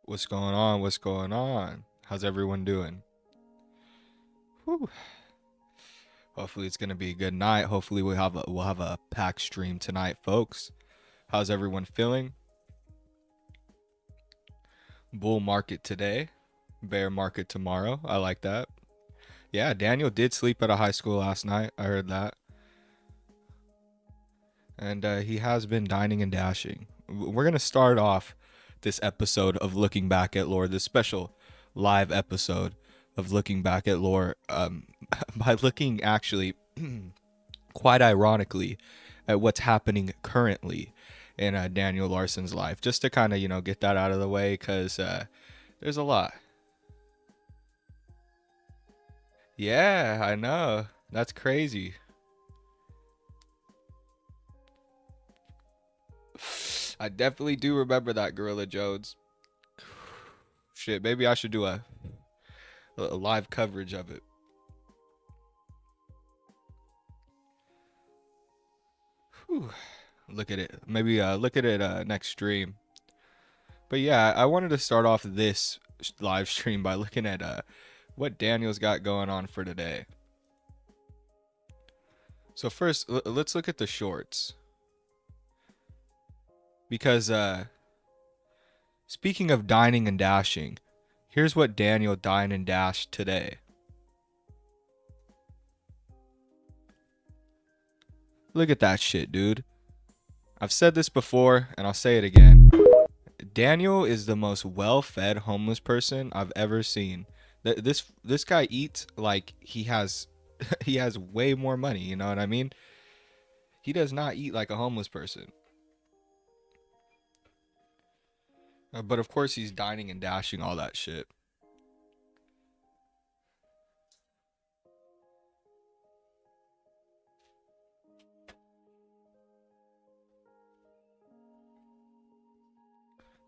What's going on? What's going on? How's everyone doing? Whew. Hopefully it's gonna be a good night. Hopefully we'll have a packed stream tonight, folks. How's everyone feeling? Bull market today, bear market tomorrow. I like that. Yeah, Daniel did sleep at a high school last night. I heard that. And he has been dining and dashing. We're gonna start off this episode of Looking Back at Lore, this special live episode of Looking Back at Lore, by looking actually quite ironically at what's happening currently in Daniel Larson's life, just to kind of, get that out of the way, because there's a lot. Yeah, I know. That's crazy. I definitely do remember that, Gorilla Jones. Shit, maybe I should do a live coverage of it. Whew. Look at it. Maybe look at it next stream. But yeah, I wanted to start off this live stream by looking at what Daniel's got going on for today. So first, let's look at the shorts. Because speaking of dining and dashing, here's what Daniel dined and dashed today. Look at that shit, dude. I've said this before, and I'll say it again. Daniel is the most well-fed homeless person I've ever seen. This guy eats like he has he has way more money, you know what I mean? He does not eat like a homeless person. But of course he's dining and dashing all that shit.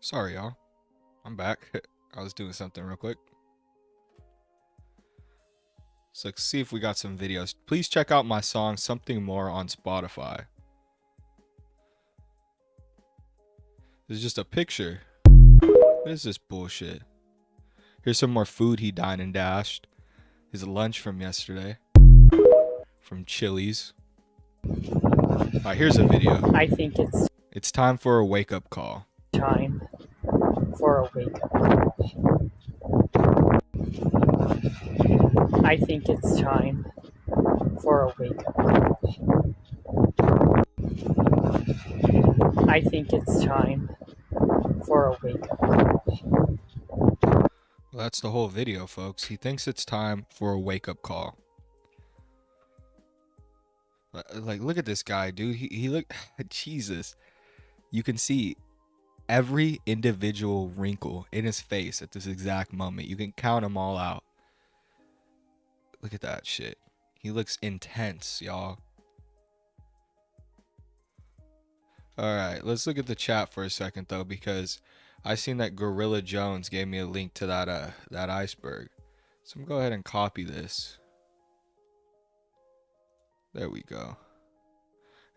Sorry, y'all. I'm back. I was doing something real quick. So let's see if we got some videos. Please check out my song Something More on Spotify. This is just a picture. What is this bullshit? Here's some more food he dined and dashed. His lunch from yesterday. From Chili's. Alright, here's a video. I think It's time for a wake-up call. time for a wake-up call. I think it's time for a wake-up call. I think it's time for a wake-up call. Well, that's the whole video, folks. He thinks it's time for a wake-up call. Like, look at this guy, dude. He look, Jesus. You can see every individual wrinkle in his face at this exact moment. You can count them all out. Look at that shit. He looks intense, y'all. Alright, let's look at the chat for a second, though, because I seen that Gorilla Jones gave me a link to that iceberg. So I'm gonna go ahead and copy this. There we go.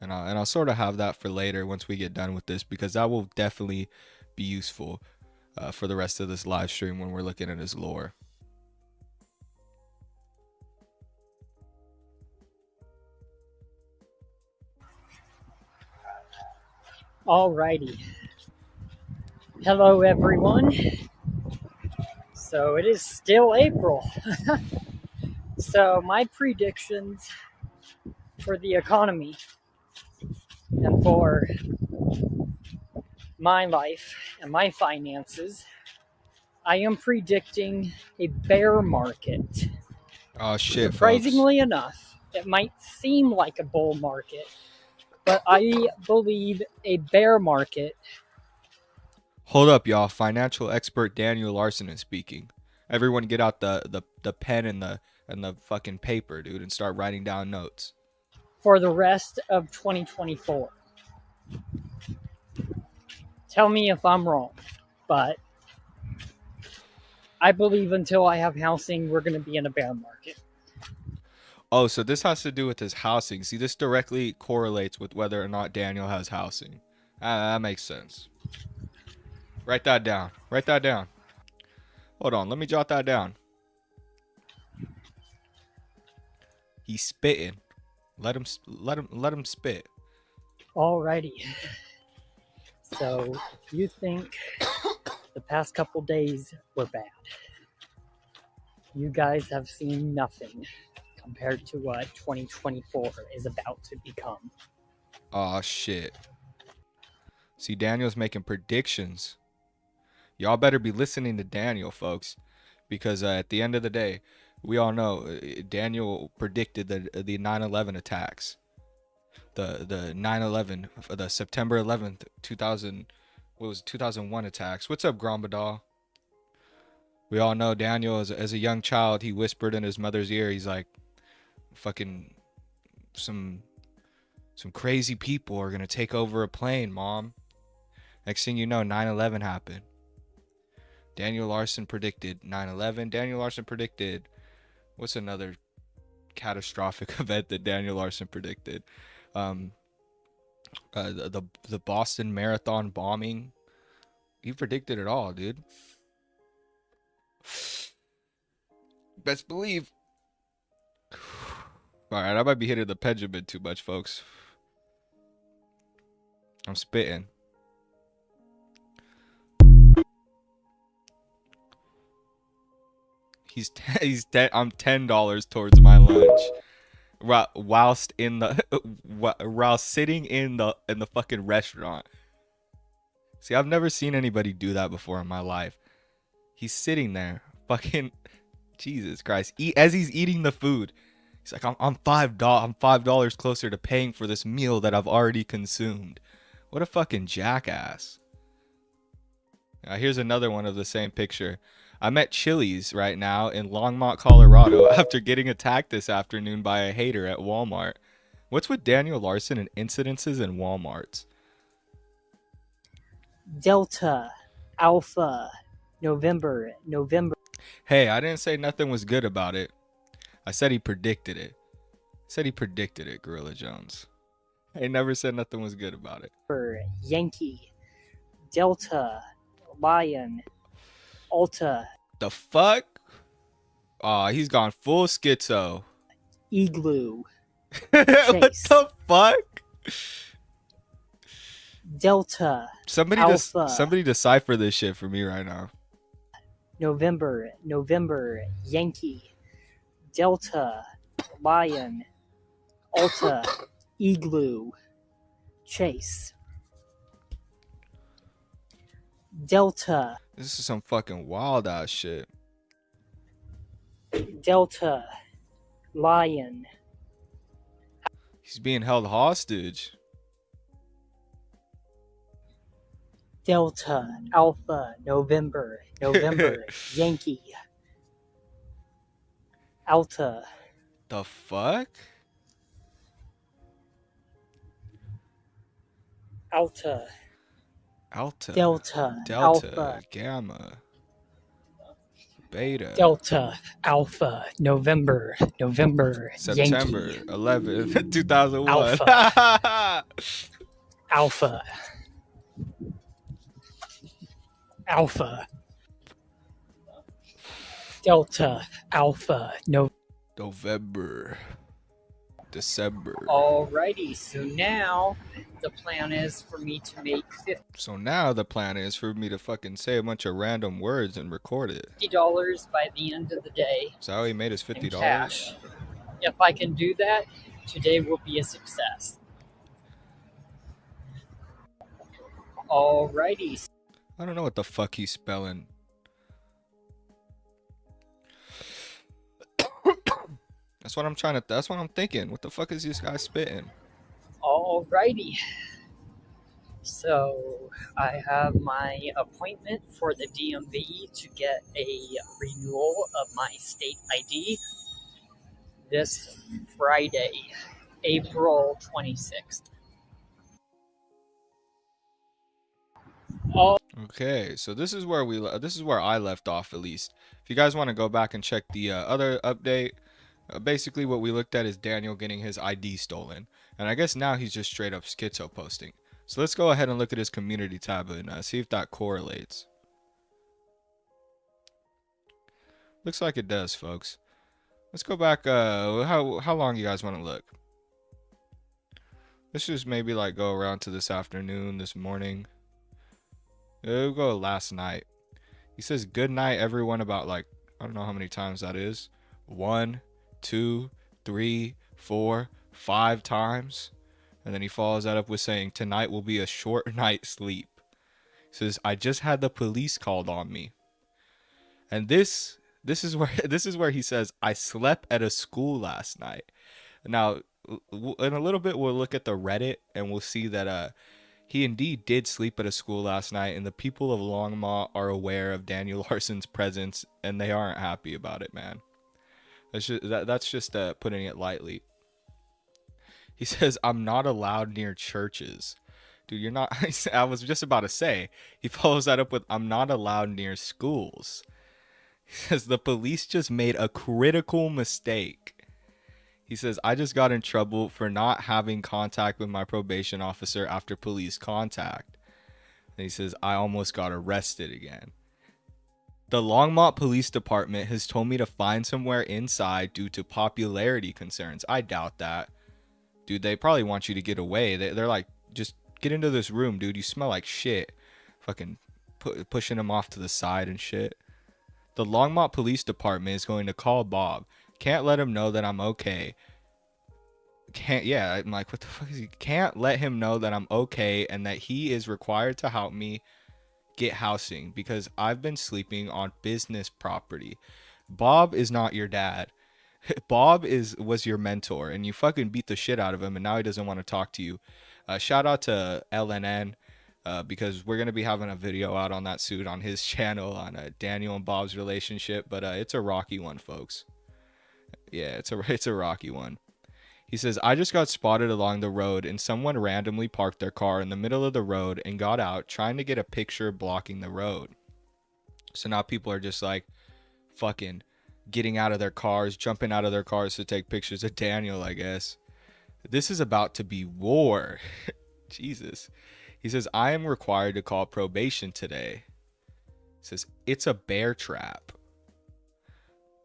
And I'll sort of have that for later once we get done with this, because that will definitely be useful for the rest of this live stream when we're looking at his lore. Alrighty. Hello, everyone. So it is still April. So my predictions for the economy and for my life and my finances, I am predicting a bear market. Oh shit, Surprisingly folks. enough, it might seem like a bull market, but I believe a bear market. Hold up, y'all. Financial expert Daniel Larson is speaking. Everyone get out the pen and the fucking paper, dude, and start writing down notes. For the rest of 2024. Tell me if I'm wrong, but I believe until I have housing, we're going to be in a bear market. Oh, so this has to do with his housing. See, this directly correlates with whether or not Daniel has housing. That makes sense. Write that down. Write that down. Hold on, let me jot that down. He's spitting. Let him spit. Alrighty. So you think the past couple days were bad? You guys have seen nothing compared to what 2024 is about to become. Aw, shit. See, Daniel's making predictions. Y'all better be listening to Daniel, folks, because at the end of the day, we all know Daniel predicted the 9/11 attacks, the 9/11, the September 11th, 2001 attacks. What's up, Grombadal? We all know Daniel, as a young child, he whispered in his mother's ear. He's like, "Fucking some crazy people are gonna take over a plane, Mom." Next thing you know, 9/11 happened. Daniel Larson predicted 9/11. Daniel Larson predicted, what's another catastrophic event that Daniel Larson predicted? The Boston Marathon bombing. He predicted it all, dude. Best believe. All right, I might be hitting the pendulum too much, folks. I'm spitting. I'm $10 towards my lunch, whilst while sitting in the fucking restaurant. See, I've never seen anybody do that before in my life. He's sitting there, fucking Jesus Christ. As he's eating the food, he's like, I'm $5 closer to paying for this meal that I've already consumed. What a fucking jackass. Here's another one of the same picture. I'm at Chili's right now in Longmont, Colorado, after getting attacked this afternoon by a hater at Walmart. What's with Daniel Larson and incidences in Walmarts? Delta, Alpha, November. Hey, I didn't say nothing was good about it. I said he predicted it. Said he predicted it, Gorilla Jones. He never said nothing was good about it. Yankee, Delta, Lion, Alta, The fuck? Aw, he's gone full schizo. Igloo, What the fuck? Delta, Somebody Alpha. somebody decipher this shit for me right now. November, Yankee, Delta, Lion, Alta, Igloo, Chase, Delta, This is some fucking wild ass shit. Delta, Lion, He's being held hostage. Delta, Alpha, November, Yankee, Alta, The fuck? Alta, Delta, Alpha, Gamma, Beta, Delta, Alpha, November, September Yankee, 11th, 2001. Alpha, Alpha, Delta, Alpha, November, December. Alrighty, so now the plan is for me to make So now the plan is for me to fucking say a bunch of random words and record it. $50 by the end of the day. Is that how he made his in $50? cash. If I can do that, today will be a success. Alrighty. I don't know what the fuck he's spelling. That's what I'm trying to. That's what I'm thinking. What the fuck is this guy spitting? Alrighty. So I have my appointment for the DMV to get a renewal of my state ID this Friday, April 26th. Okay, so this is where I left off, at least. If you guys want to go back and check the other update, basically what we looked at is Daniel getting his ID stolen, and I guess now he's just straight up schizo posting. So let's go ahead and look at his community tab and see if that correlates. Looks like it does, folks. Let's go back. How long you guys want to look? Let's just maybe like go around to this afternoon, this morning. We'll go last night. He says good night everyone about like, I don't know how many times that is. 1, 2, 3, 4, 5 times. And then he follows that up with saying tonight will be a short night's sleep. He says I just had the police called on me. And this is where he says I slept at a school last night. Now in a little bit we'll look at the Reddit and we'll see that he indeed did sleep at a school last night, and the people of Longmont are aware of Daniel Larson's presence, and they aren't happy about it, man. That's just putting it lightly. He says, I'm not allowed near churches. Dude, you're not... I was just about to say. He follows that up with, I'm not allowed near schools. He says, the police just made a critical mistake. He says, I just got in trouble for not having contact with my probation officer after police contact. And he says, I almost got arrested again. The Longmont Police Department has told me to find somewhere inside due to popularity concerns. I doubt that. Dude, they probably want you to get away. They're like, just get into this room, dude. You smell like shit. Fucking pushing him off to the side and shit. The Longmont Police Department is going to call Bob. Can't let him know that I'm okay. I'm like, what the fuck is he? Can't let him know that I'm okay and that he is required to help me get housing because I've been sleeping on business property. Bob is not your dad. Bob was your mentor and you fucking beat the shit out of him and now he doesn't want to talk to you. Shout out to LNN because we're going to be having a video out on that soon on his channel on Daniel and Bob's relationship, but it's a rocky one, folks. Yeah, it's a rocky one. He says, I just got spotted along the road and someone randomly parked their car in the middle of the road and got out trying to get a picture blocking the road. So now people are just like fucking getting out of their cars, jumping out of their cars to take pictures of Daniel, I guess. This is about to be war. Jesus. He says, I am required to call probation today. He says, it's a bear trap.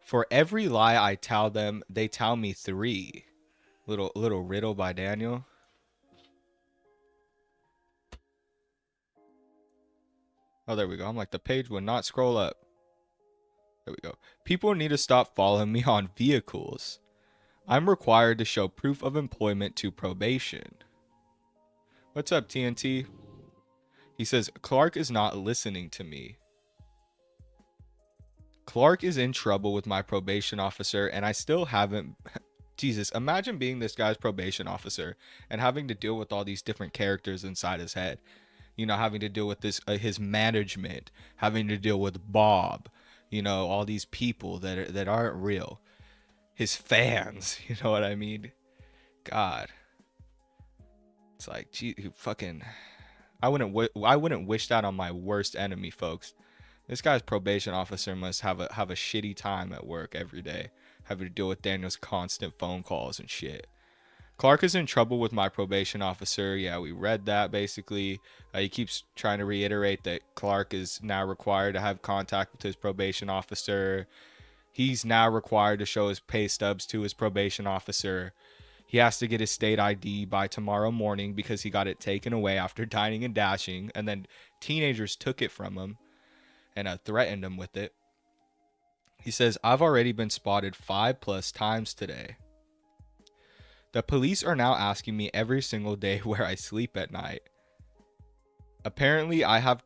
For every lie I tell them, they tell me 3. Little riddle by Daniel. Oh, there we go. I'm like, the page would not scroll up. There we go. People need to stop following me on vehicles. I'm required to show proof of employment to probation. What's up, TNT? He says, Clark is not listening to me. Clark is in trouble with my probation officer, and I still haven't... Jesus, imagine being this guy's probation officer and having to deal with all these different characters inside his head. You know, having to deal with this, his management, having to deal with Bob, you know, all these people that aren't real. His fans, you know what I mean? God. It's like, gee, fucking... I wouldn't wish that on my worst enemy, folks. This guy's probation officer must have a shitty time at work every day, having to deal with Daniel's constant phone calls and shit. Clark is in trouble with my probation officer. Yeah, we read that basically. He keeps trying to reiterate that Clark is now required to have contact with his probation officer. He's now required to show his pay stubs to his probation officer. He has to get his state ID by tomorrow morning because he got it taken away after dining and dashing, and then teenagers took it from him and threatened him with it. He says, I've already been spotted 5+ times today. The police are now asking me every single day where I sleep at night. Apparently, I have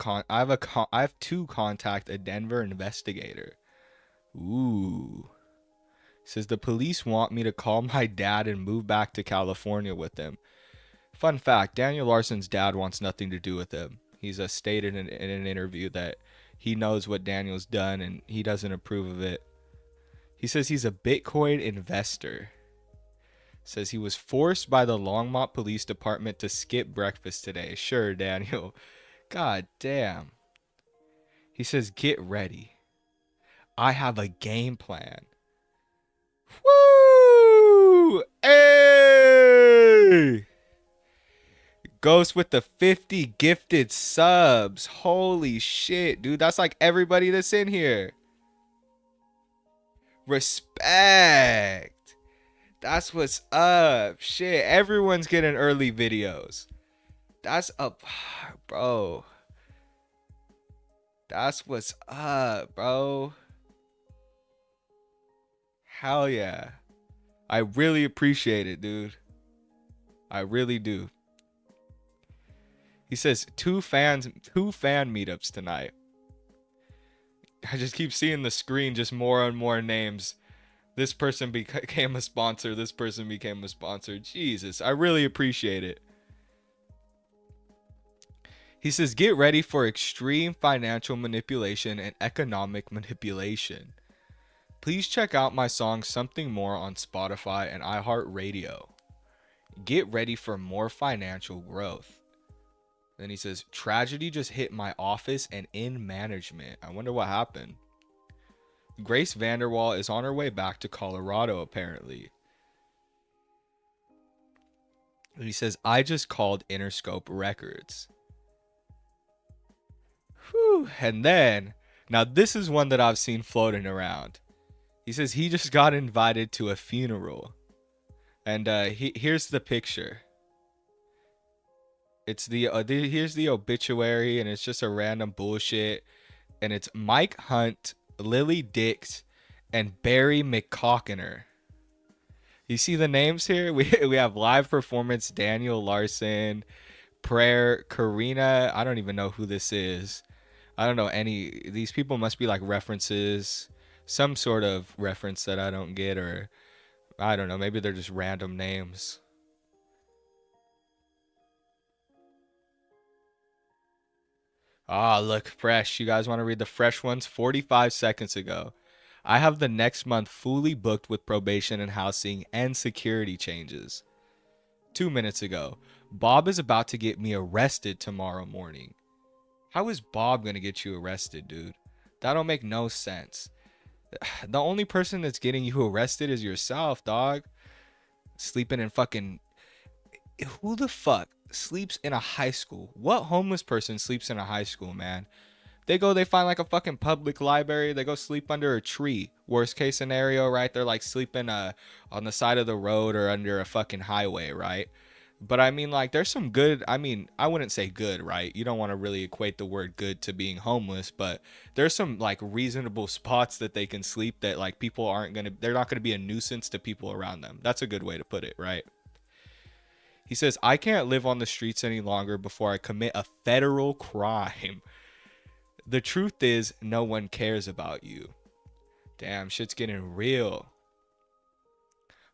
to contact a Denver investigator. Ooh. Says the police want me to call my dad and move back to California with him. Fun fact, Daniel Larson's dad wants nothing to do with him. He's stated in an interview that he knows what Daniel's done and he doesn't approve of it. He says he's a Bitcoin investor. Says he was forced by the Longmont Police Department to skip breakfast today. Sure, Daniel. God damn. He says, get ready. I have a game plan. Woo! Hey! Ghost with the 50 gifted subs. Holy shit, dude. That's like everybody that's in here. Respect. That's what's up. Shit, everyone's getting early videos. That's up, bro. That's what's up, bro. Hell yeah. I really appreciate it, dude. I really do. He says 2 fan meetups tonight. I just keep seeing the screen, just more and more names. This person became a sponsor. This person became a sponsor. Jesus, I really appreciate it. He says, get ready for extreme financial manipulation and economic manipulation. Please check out my song Something More on Spotify and iHeartRadio. Get ready for more financial growth. Then he says, tragedy just hit my office and in management. I wonder what happened. Grace Vanderwall is on her way back to Colorado, apparently. And he says, I just called Interscope Records. Whew. And then, now this is one that I've seen floating around. He says he just got invited to a funeral. And here's the picture. It's here's the obituary, and it's just a random bullshit. And it's Mike Hunt, Lily Dix, and Barry McCockiner. You see the names here? We have live performance, Daniel Larson, prayer, Karina. I don't even know who this is. I don't know any. These people must be like references. Some sort of reference that I don't get, or I don't know. Maybe they're just random names. Ah, look, fresh. You guys want to read the fresh ones? 45 seconds ago. I have the next month fully booked with probation and housing and security changes. 2 minutes ago. Bob is about to get me arrested tomorrow morning. How is Bob going to get you arrested, dude? That don't make no sense. The only person that's getting you arrested is yourself, dog. Sleeping in fucking, who the fuck sleeps in a high school? What homeless person sleeps in a high school, man? They find like a fucking public library. They go sleep under a tree. Worst case scenario, right? They're like sleeping on the side of the road or under a fucking highway, right? But I mean, like, there's some good. I mean, I wouldn't say good, right? You don't want to really equate the word good to being homeless, but there's some like reasonable spots that they can sleep that like people aren't gonna. They're not gonna be a nuisance to people around them. That's a good way to put it, right? He says, I can't live on the streets any longer before I commit a federal crime. The truth is, no one cares about you. Damn, shit's getting real.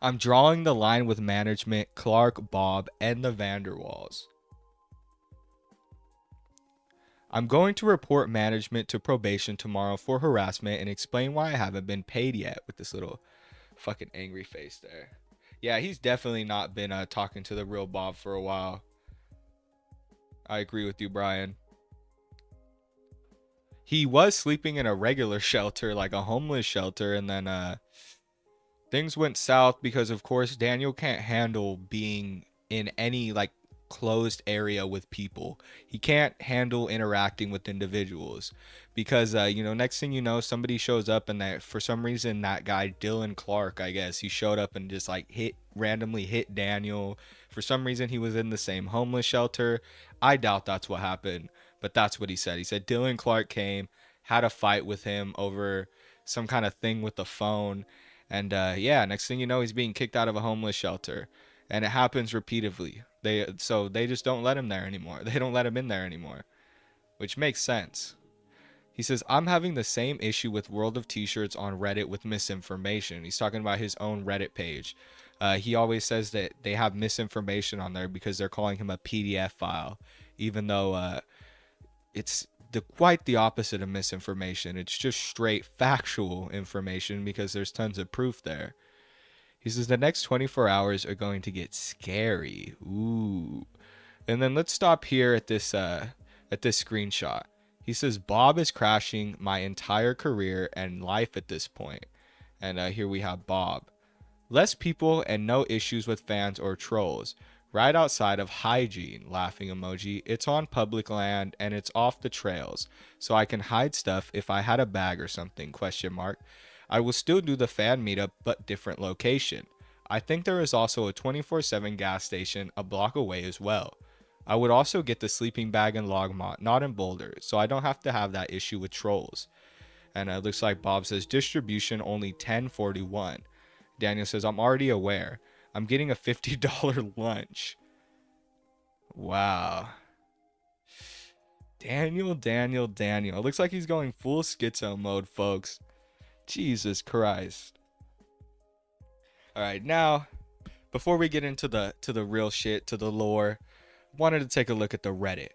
I'm drawing the line with management, Clark, Bob, and the Vanderwalls. I'm going to report management to probation tomorrow for harassment and explain why I haven't been paid yet, with this little fucking angry face there. Yeah, he's definitely not been talking to the real Bob for a while. I agree with you, Brian. He was sleeping in a regular shelter, like a homeless shelter, and then things went south because of course Daniel can't handle being in any like closed area with people. He can't handle interacting with individuals because next thing you know, somebody shows up and that for some reason that guy Dylan Clark, I guess, he showed up and just like randomly hit Daniel. For some reason he was in the same homeless shelter. I doubt that's what happened, but that's what he said. He said Dylan Clark came, had a fight with him over some kind of thing with the phone. And yeah, next thing you know, he's being kicked out of a homeless shelter, and it happens repeatedly. They just don't let him there anymore. They don't let him in there anymore, which makes sense. He says, I'm having the same issue with World of T-shirts on Reddit with misinformation. He's talking about his own Reddit page. He always says that they have misinformation on there because they're calling him a PDF file, even though it's quite the opposite of misinformation. It's just straight factual information because there's tons of proof there. He says the next 24 hours are going to get scary. Ooh. And then let's stop here at this screenshot. He says Bob is crashing my entire career and life at this point. And here we have Bob. Less people and no issues with fans or trolls. Right outside of hygiene, laughing emoji. It's on public land and it's off the trails, so I can hide stuff if I had a bag or something, question mark. I will still do the fan meetup, but different location. I think there is also a 24/7 gas station a block away as well. I would also get the sleeping bag in Longmont, not in Boulder, so I don't have to have that issue with trolls. And it looks like Bob says distribution only 1041. Daniel says, I'm already aware. I'm getting a $50 lunch. Wow. Daniel. It looks like he's going full schizo mode, folks. Jesus Christ. All right, now, before we get into the real shit, to the lore, wanted to take a look at the Reddit.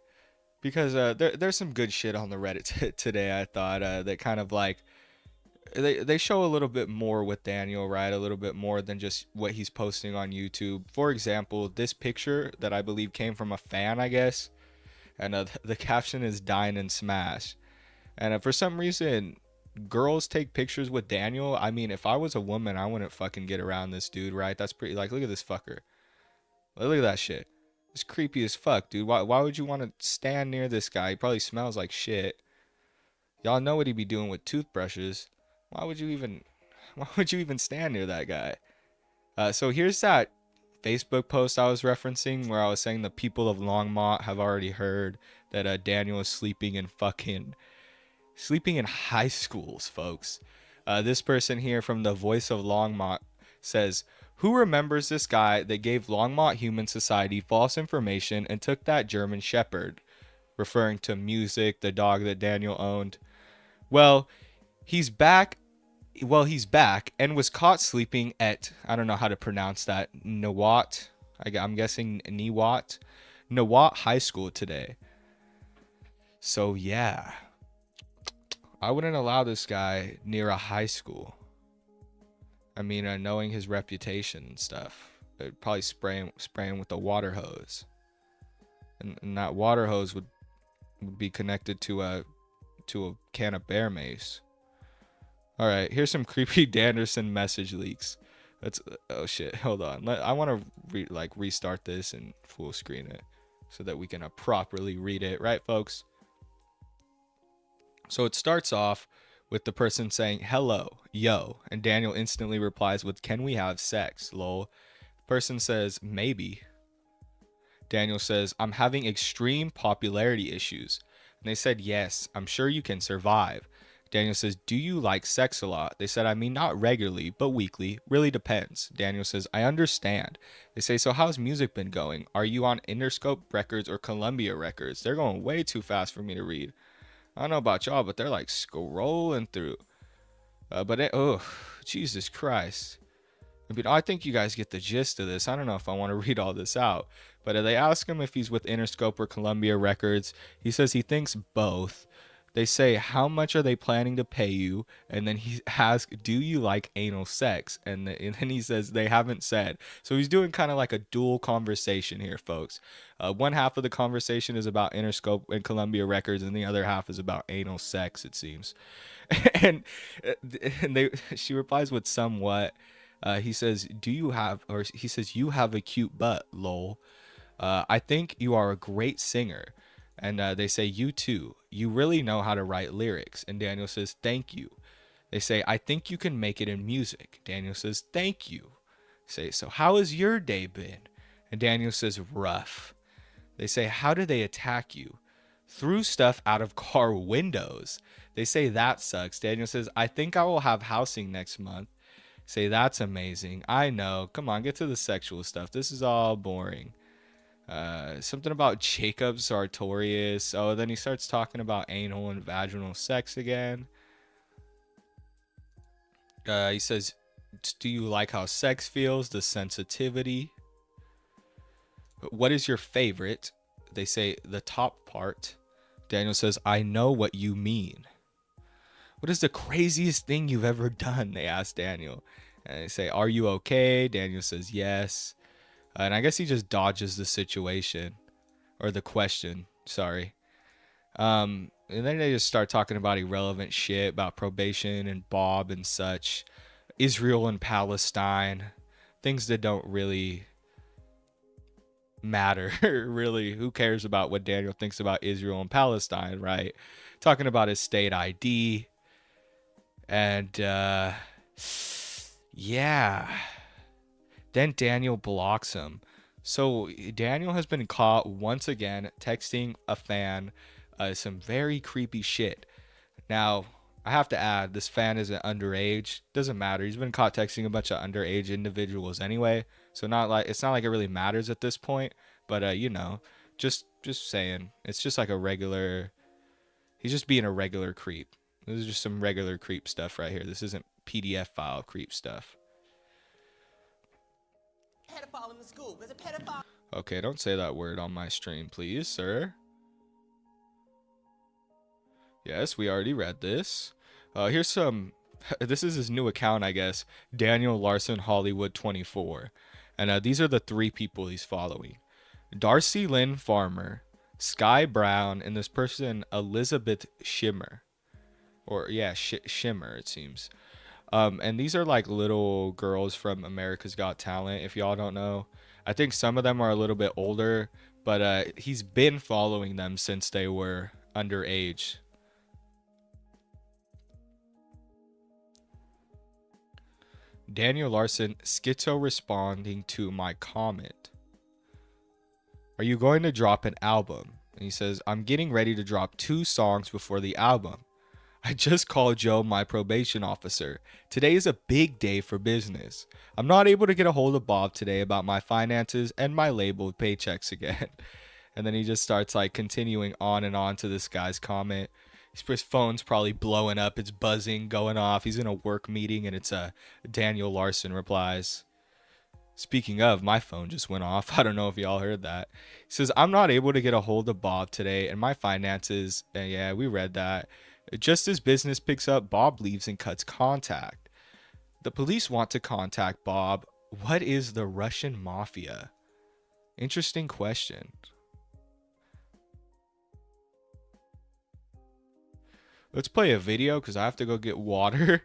Because there's some good shit on the Reddit today, I thought, that kind of like, they show a little bit more with Daniel, right? A little bit more than just what he's posting on YouTube. For example, this picture that I believe came from a fan, I guess, and the caption is "Dine and Smash." And for some reason, girls take pictures with Daniel. I mean, if I was a woman, I wouldn't fucking get around this dude, right? That's pretty. Like, look at this fucker. Look at that shit. It's creepy as fuck, dude. Why would you want to stand near this guy? He probably smells like shit. Y'all know what he be doing with toothbrushes. Why would you even stand near that guy? So here's that Facebook post I was referencing where I was saying the people of Longmont have already heard that Daniel is sleeping in high schools, folks. This person here from the Voice of Longmont says, who remembers this guy that gave Longmont Human Society false information and took that German Shepherd? Referring to Music, the dog that Daniel owned. Well, he's back and was caught sleeping at, I don't know how to pronounce that, I'm guessing Nawat High School today. So yeah, I wouldn't allow this guy near a high school. I mean, knowing his reputation and stuff, they'd probably spray him with a water hose, and that water hose would be connected to a can of bear mace. All right, here's some creepy Danderson message leaks. That's oh shit. Hold on. I want to restart this and full screen it so that we can properly read it, right, folks? So it starts off with the person saying hello, yo, and Daniel instantly replies with, "Can we have sex?" Lol. Person says maybe. Daniel says, "I'm having extreme popularity issues." And they said, "Yes, I'm sure you can survive." Daniel says, "Do you like sex a lot?" They said, "I mean, not regularly, but weekly. Really depends." Daniel says, "I understand." They say, "So how's music been going? Are you on Interscope Records or Columbia Records?" They're going way too fast for me to read. I don't know about y'all, but they're like scrolling through. Oh, Jesus Christ. I mean, I think you guys get the gist of this. I don't know if I want to read all this out. But they ask him if he's with Interscope or Columbia Records. He says he thinks both. They say, "How much are they planning to pay you?" And then he asks, "Do you like anal sex?" And then he says, "They haven't said." So he's doing kind of like a dual conversation here, folks. One half of the conversation is about Interscope and Columbia Records, and the other half is about anal sex, it seems. and she replies with somewhat. He says, "Do you have?" Or he says, "You have a cute butt, lol. I think you are a great singer." And they say, "You too. You really know how to write lyrics." And Daniel says, "Thank you." They say, "I think you can make it in music." Daniel says, "Thank you." Say, "So how has your day been?" And Daniel says, "Rough." They say, "How do they attack you?" "Threw stuff out of car windows." They say, "That sucks." Daniel says, "I think I will have housing next month." Say, "That's amazing." "I know. Come on, get to the sexual stuff. This is all boring." Something about Jacob Sartorius. Oh, then he starts talking about anal and vaginal sex again. He says, "Do you like how sex feels? The sensitivity?" "What is your favorite?" They say, "The top part." Daniel says, "I know what you mean." "What is the craziest thing you've ever done?" They ask Daniel. And they say, "Are you okay?" Daniel says, "Yes." And I guess he just dodges the situation or the question. Sorry. And then they just start talking about irrelevant shit about probation and Bob and such, Israel and Palestine, things that don't really matter. Really, who cares about what Daniel thinks about Israel and Palestine, right? Talking about his state ID. And yeah. Then Daniel blocks him. So Daniel has been caught once again texting a fan some very creepy shit. Now, I have to add, this fan isn't underage. Doesn't matter. He's been caught texting a bunch of underage individuals anyway. So it's not like it really matters at this point. But you know, just saying, it's just like a regular. He's just being a regular creep. This is just some regular creep stuff right here. This isn't PDF file creep stuff. Pedophile in the school. There's a pedophile. Okay, don't say that word on my stream, please, sir. Yes, we already read this. Here's some. This is his new account, I guess. Daniel Larson Hollywood 24. And these are the 3 people he's following: Darcy Lynn Farmer, Sky Brown, and this person Elizabeth Shimmer. Or yeah, Shimmer, it seems. And these are like little girls from America's Got Talent, if y'all don't know. I think some of them are a little bit older, but he's been following them since they were underage. Daniel Larson schizo responding to my comment: "Are you going to drop an album?" And he says, "I'm getting ready to drop 2 songs before the album. I just called Joe, my probation officer. Today is a big day for business. I'm not able to get a hold of Bob today about my finances and my labeled paychecks again." And then he just starts like continuing on and on to this guy's comment. His phone's probably blowing up. It's buzzing, going off. He's in a work meeting and it's Daniel Larson replies. Speaking of, my phone just went off. I don't know if y'all heard that. He says, "I'm not able to get a hold of Bob today and my finances." And yeah, we read that. Just as business picks up, Bob leaves and cuts contact. The police want to contact Bob. What is the Russian mafia? Interesting question. Let's play a video because I have to go get water.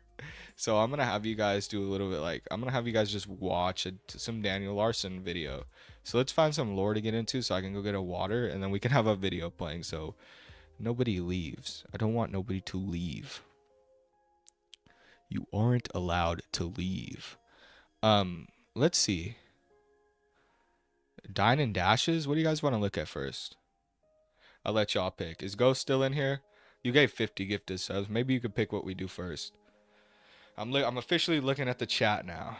So I'm gonna have you guys do a little bit like I'm gonna have you guys just watch some Daniel Larson video. So let's find some lore to get into so I can go get a water and then we can have a video playing so nobody leaves. I don't want nobody to leave. You aren't allowed to leave. Let's see. Dine and dashes. What do you guys want to look at first? I'll let y'all pick. Is Ghost still in here? You gave 50 gifted subs. Maybe you could pick what we do first. I'm officially looking at the chat now.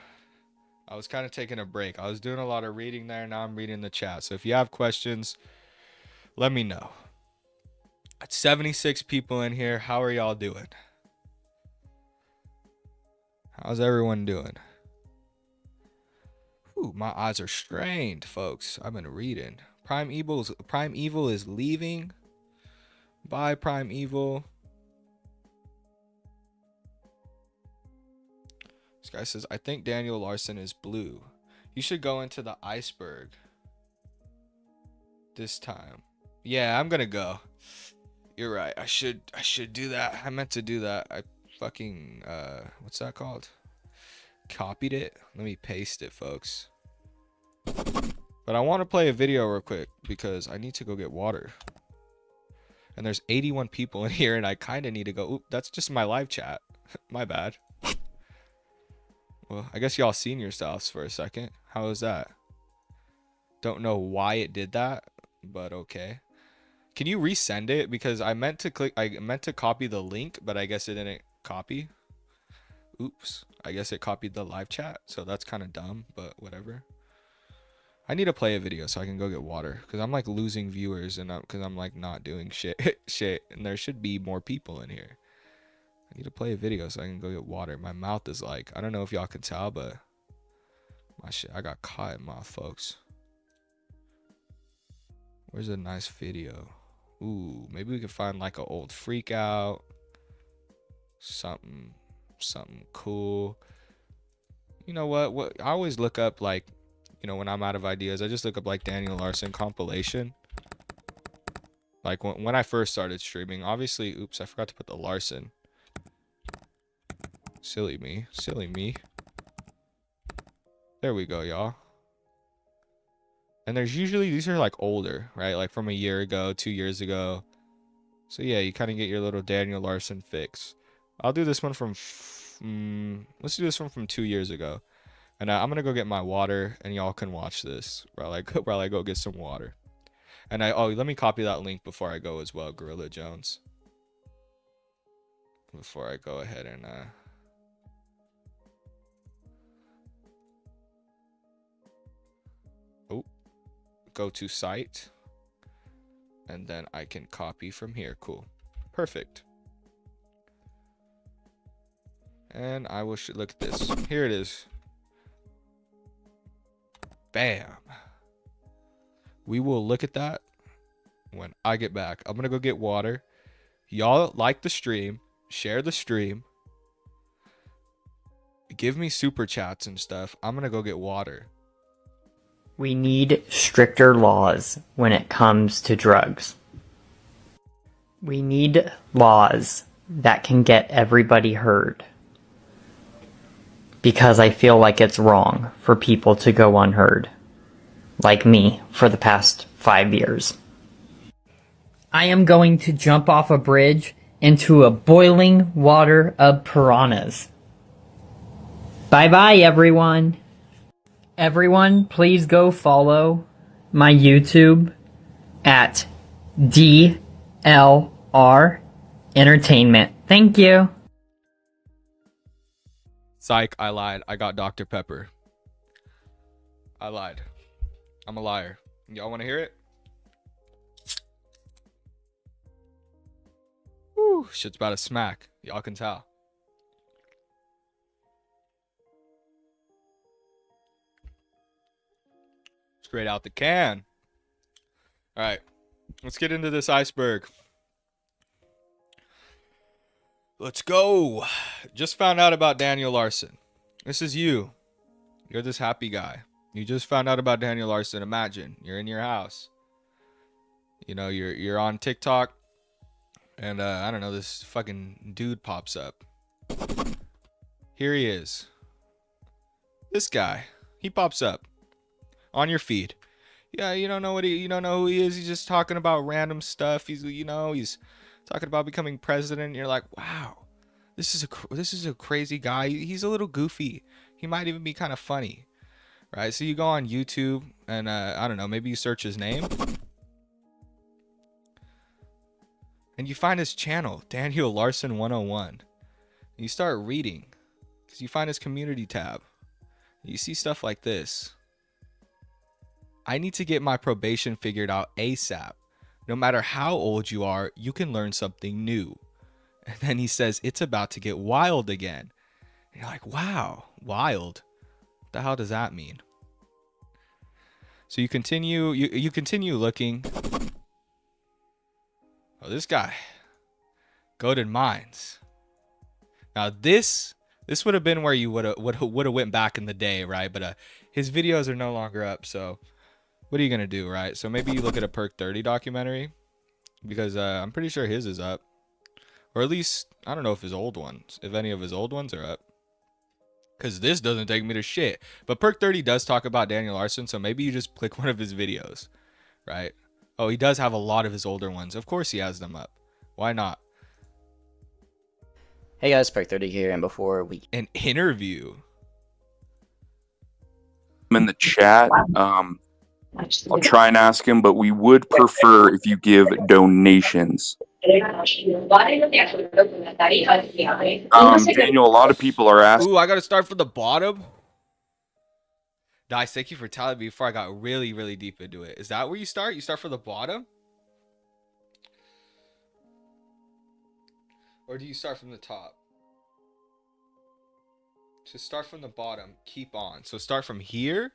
I was kind of taking a break. I was doing a lot of reading there. Now I'm reading the chat. So if you have questions, let me know. It's 76 people in here. How are y'all doing? How's everyone doing? Ooh, my eyes are strained, folks. I've been reading. Prime Evil is leaving. Bye, Prime Evil. This guy says, I think Daniel Larson is blue. You should go into the iceberg this time. Yeah, I'm gonna go. You're right. I should do that. I meant to do that. I fucking what's that called? Copied it. Let me paste it, folks. But I want to play a video real quick because I need to go get water. And there's 81 people in here and I kind of need to go. Oop, that's just my live chat. My bad. Well, I guess y'all seen yourselves for a second. How is that? Don't know why it did that, but okay. Can you resend it? Because I meant to copy the link, but I guess it didn't copy. Oops. I guess it copied the live chat. So that's kind of dumb, but whatever. I need to play a video so I can go get water because I'm like losing viewers and because I'm like not doing shit. And there should be more people in here. I need to play a video so I can go get water. My mouth is like, I don't know if y'all can tell, but my shit, I got cotton mouth, folks. Where's a nice video? Ooh, maybe we can find like an old freak out. Something cool. You know what? I always look up like, you know, when I'm out of ideas, I just look up like Daniel Larson compilation. Like when I first started streaming, obviously, oops, I forgot to put the Larson. Silly me. There we go, y'all. And there's usually, these are like older, right? Like from a year ago, 2 years ago. So yeah, you kind of get your little Daniel Larson fix. I'll do this one from, let's do this one from 2 years ago. And I'm going to go get my water and y'all can watch this while I go get some water. And let me copy that link before I go as well, Gorilla Jones. Before I go ahead and, go to site and then I can copy from here. Cool. Perfect. And I will look at this. Here it is. Bam. We will look at that when I get back. I'm gonna go get water. Y'all like the stream, share the stream, give me super chats and stuff. I'm gonna go get water. We need stricter laws when it comes to drugs. We need laws that can get everybody heard. Because I feel like it's wrong for people to go unheard. Like me for the past 5 years. I am going to jump off a bridge into a boiling water of piranhas. Bye bye, everyone. Everyone, please go follow my YouTube at DLR Entertainment. Thank you. Psych, I lied. I got Dr. Pepper. I lied. I'm a liar. Y'all want to hear it? Woo, shit's about to smack. Y'all can tell. Straight out the can. All right, let's get into this iceberg. Let's go. Just found out about Daniel Larson. This is you. You're this happy guy. You just found out about Daniel Larson. Imagine you're in your house. You know, you're on TikTok, and I don't know, this fucking dude pops up. Here he is. This guy. He pops up on your feed. Yeah, you don't know you don't know who he is. He's just talking about random stuff. He's talking about becoming president. And you're like, wow, this is a crazy guy. He's a little goofy. He might even be kind of funny, right? So you go on YouTube and I don't know, maybe you search his name and you find his channel, Daniel Larson 101. And you start reading because you find his community tab. You see stuff like this. I need to get my probation figured out ASAP. No matter how old you are, you can learn something new. And then he says, it's about to get wild again. And you're like, wow, wild? What the hell does that mean? So you continue, you continue looking. Oh, this guy. Goated Minds. Now this would have been where you would have went back in the day, right? But his videos are no longer up, so what are you gonna do, right? So maybe you look at a Perk 30 documentary, because I'm pretty sure his is up, or at least I don't know if any of his old ones are up, because this doesn't take me to shit. But Perk 30 does talk about Daniel Larson, so maybe you just click one of his videos, right? Oh, he does have a lot of his older ones. Of course he has them up. Why not? Hey guys, Perk 30 here, and before we An interview. In the chat, I'll try and ask him, but we would prefer if you give donations. Daniel, a lot of people are asking. Ooh, I gotta start from the bottom. Dice, thank you for telling me before I got really, really deep into it. Is that where you start? You start from the bottom? Or do you start from the top? Just start from the bottom. Keep on. So start from here?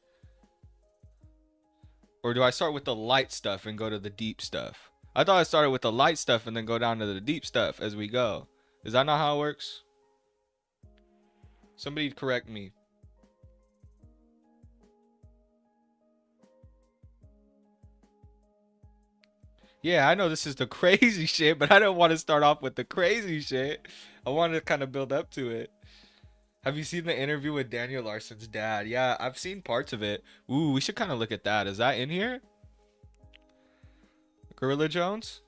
Or do I start with the light stuff and go to the deep stuff? I thought I started with the light stuff and then go down to the deep stuff as we go. Is that not how it works? Somebody correct me. Yeah, I know this is the crazy shit, but I don't want to start off with the crazy shit. I want to kind of build up to it. Have you seen the interview with Daniel Larson's dad? Yeah, I've seen parts of it. Ooh, we should kind of look at that. Is that in here? Gorilla Jones?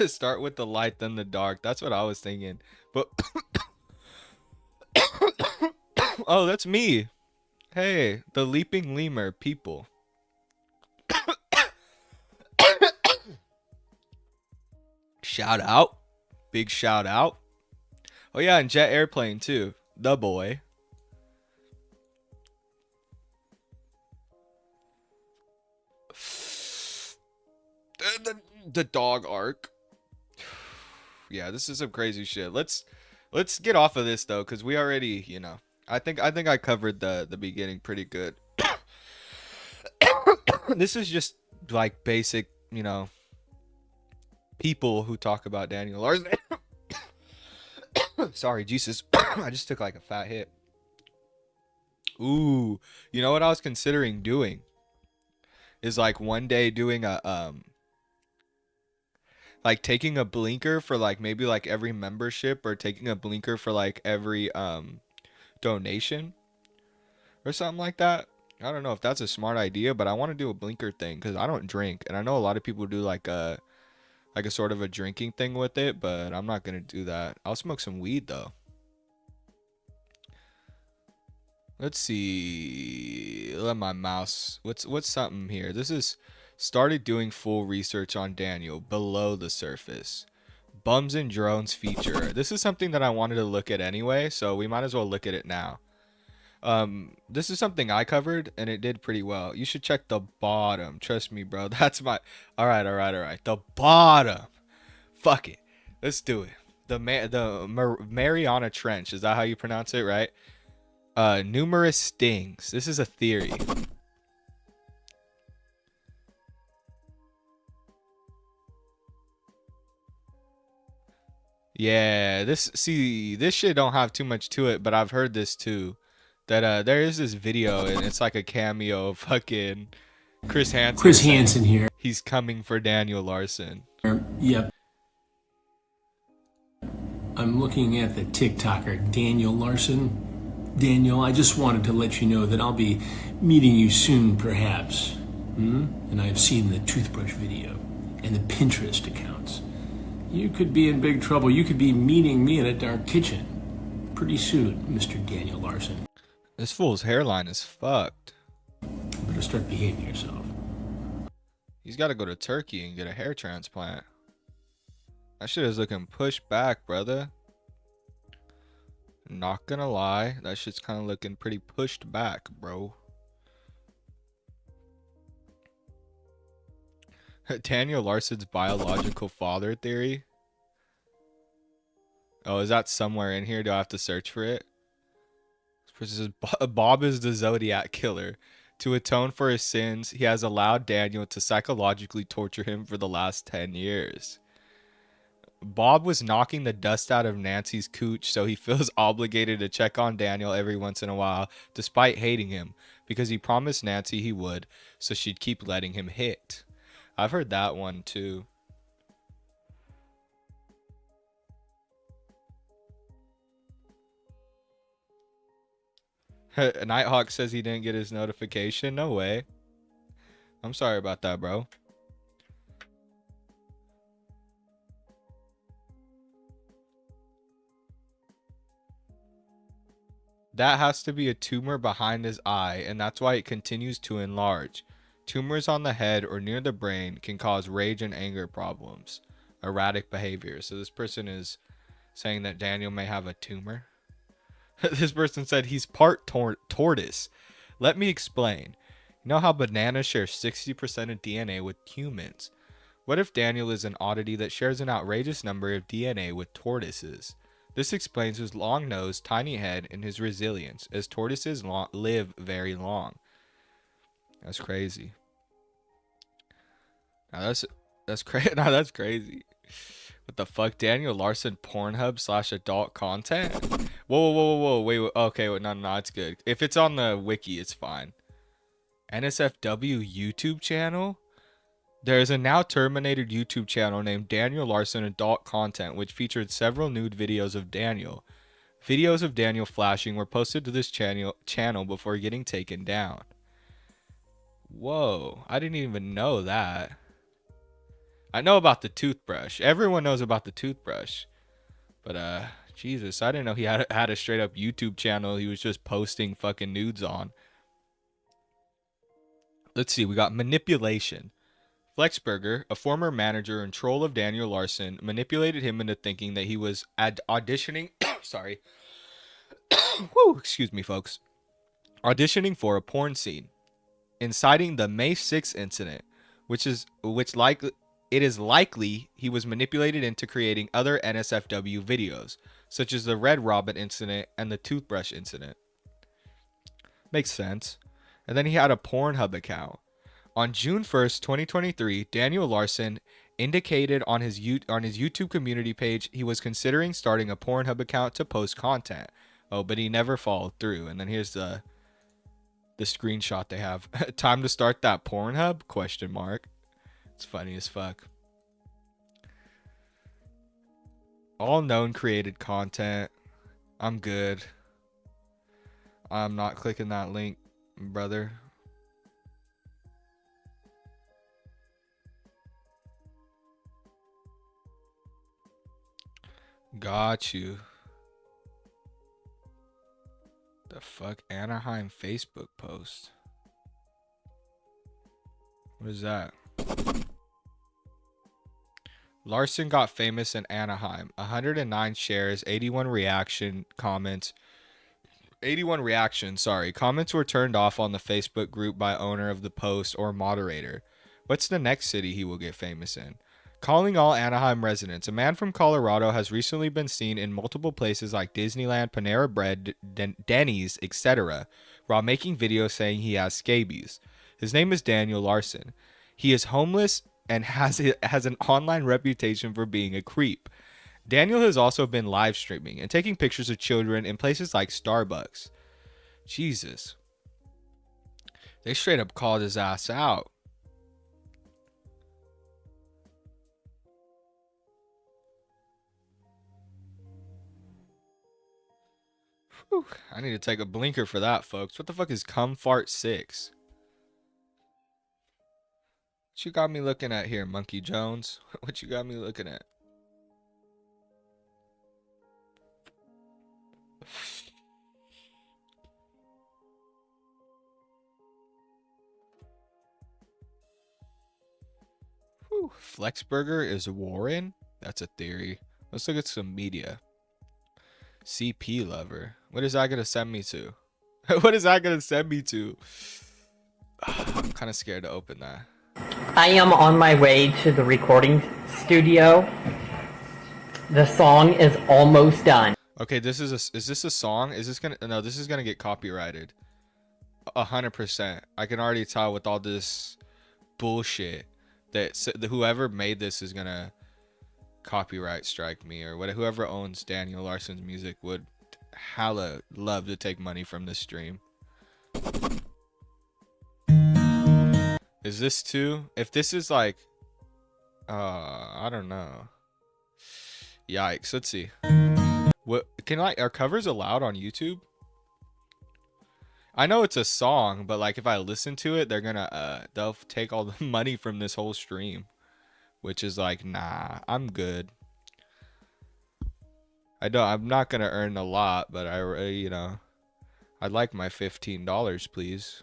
Start with the light, then the dark. That's what I was thinking. But oh, that's me. Hey, the leaping lemur people. Shout out. Big shout out. Oh yeah, and Jet Airplane too. The boy. The dog arc. Yeah, this is some crazy shit. Let's get off of this though, because we already, you know, I think I covered the beginning pretty good. This is just like basic, you know, people who talk about Daniel Larson. Sorry, Jesus. I just took like a fat hit. Ooh, you know what I was considering doing is like one day doing a like taking a blinker for like maybe like every membership, or taking a blinker for like every donation or something like that. I don't know if that's a smart idea, but I want to do a blinker thing because I don't drink, and I know a lot of people do like a sort of a drinking thing with it, but I'm not gonna do that. I'll smoke some weed though. Let's see. Let my mouse. What's something here? This is started doing full research on Daniel below the surface. Bums and drones feature. This is something that I wanted to look at anyway, so we might as well look at it now. This is something I covered and it did pretty well. You should check the bottom. Trust me, bro. That's my all right. The bottom. Fuck it. Let's do it. The Mariana Trench. Is that how you pronounce it, right? Numerous stings. This is a theory. Yeah, this shit don't have too much to it, but I've heard this too. That there is this video and it's like a cameo of fucking Chris Hansen. Chris Hansen here. He's coming for Daniel Larson. Yep. I'm looking at the TikToker Daniel Larson. Daniel, I just wanted to let you know that I'll be meeting you soon, perhaps. And I've seen the toothbrush video and the Pinterest accounts. You could be in big trouble. You could be meeting me in a dark kitchen pretty soon, Mr. Daniel Larson. This fool's hairline is fucked. Better start behaving yourself. He's got to go to Turkey and get a hair transplant. That shit is looking pushed back, brother. Not gonna lie, that shit's kind of looking pretty pushed back, bro. Daniel Larson's biological father theory. Oh, is that somewhere in here? Do I have to search for it? This says Bob is the Zodiac killer. To atone for his sins, he has allowed Daniel to psychologically torture him for the last 10 years. Bob was knocking the dust out of Nancy's cooch, so he feels obligated to check on Daniel every once in a while, despite hating him, because he promised Nancy he would, so she'd keep letting him hit. I've heard that one too. Nighthawk says he didn't get his notification. No way. I'm sorry about that, bro. That has to be a tumor behind his eye, and that's why it continues to enlarge. Tumors on the head or near the brain can cause rage and anger problems, erratic behavior. So this person is saying that Daniel may have a tumor. This person said he's part tortoise. Let me explain. You know how bananas share 60% of DNA with humans? What if Daniel is an oddity that shares an outrageous number of DNA with tortoises? This explains his long nose, tiny head, and his resilience, as tortoises live very long. That's crazy. Now that's crazy. Now that's crazy. What the fuck? Daniel Larson Pornhub / adult content? Whoa. Wait. Okay, no, it's good. If it's on the wiki, it's fine. NSFW YouTube channel? There is a now terminated YouTube channel named Daniel Larson Adult Content, which featured several nude videos of Daniel. Videos of Daniel flashing were posted to this channel before getting taken down. Whoa, I didn't even know that. I know about the toothbrush. Everyone knows about the toothbrush. But, Jesus, I didn't know he had a straight up YouTube channel he was just posting fucking nudes on. Let's see, we got manipulation. Flexberger, a former manager and troll of Daniel Larson, manipulated him into thinking that he was auditioning. Sorry. Woo, excuse me, folks. Auditioning for a porn scene, inciting the May 6th incident, it is likely he was manipulated into creating other NSFW videos, such as the Red Robin incident and the toothbrush incident. Makes sense. And then he had a Pornhub account. On June 1st, 2023, Daniel Larson indicated on his YouTube community page he was considering starting a Pornhub account to post content. Oh, but he never followed through. And then here's the screenshot they have. Time to start that Pornhub? ? It's funny as fuck. All known created content. I'm good. I'm not clicking that link, brother. Got you. The fuck? Anaheim Facebook post. What is that? Larson got famous in Anaheim. 109 shares, 81 reactions, sorry. Comments were turned off on the Facebook group by owner of the post or moderator. What's the next city he will get famous in? Calling all Anaheim residents. A man from Colorado has recently been seen in multiple places like Disneyland, Panera Bread, Denny's, etc., while making videos saying he has scabies. His name is Daniel Larson. He is homeless and has an online reputation for being a creep. Daniel has also been live streaming and taking pictures of children in places like Starbucks. Jesus. They straight up called his ass out. Whew, I need to take a blinker for that, folks. What the fuck is cum fart 6? What you got me looking at here, Monkey Jones? What you got me looking at? Whew. Flexburger is Warren? That's a theory. Let's look at some media. CP lover. What is that gonna send me to? What is that gonna send me to? I'm kind of scared to open that. I am on my way to the recording studio. The song is almost done. Okay, is this a song? Is this gonna, no, this is gonna get copyrighted. 100%. I can already tell with all this bullshit that whoever made this is gonna copyright strike me, or whatever. Whoever owns Daniel Larson's music would hella love to take money from this stream. Is this too? If this is like, I don't know. Yikes. Let's see. What can, like, are covers allowed on YouTube? I know it's a song, but like if I listen to it, they're gonna they'll take all the money from this whole stream, which is like, nah, I'm good. I'm not gonna earn a lot, but you know, I'd like my $15, please.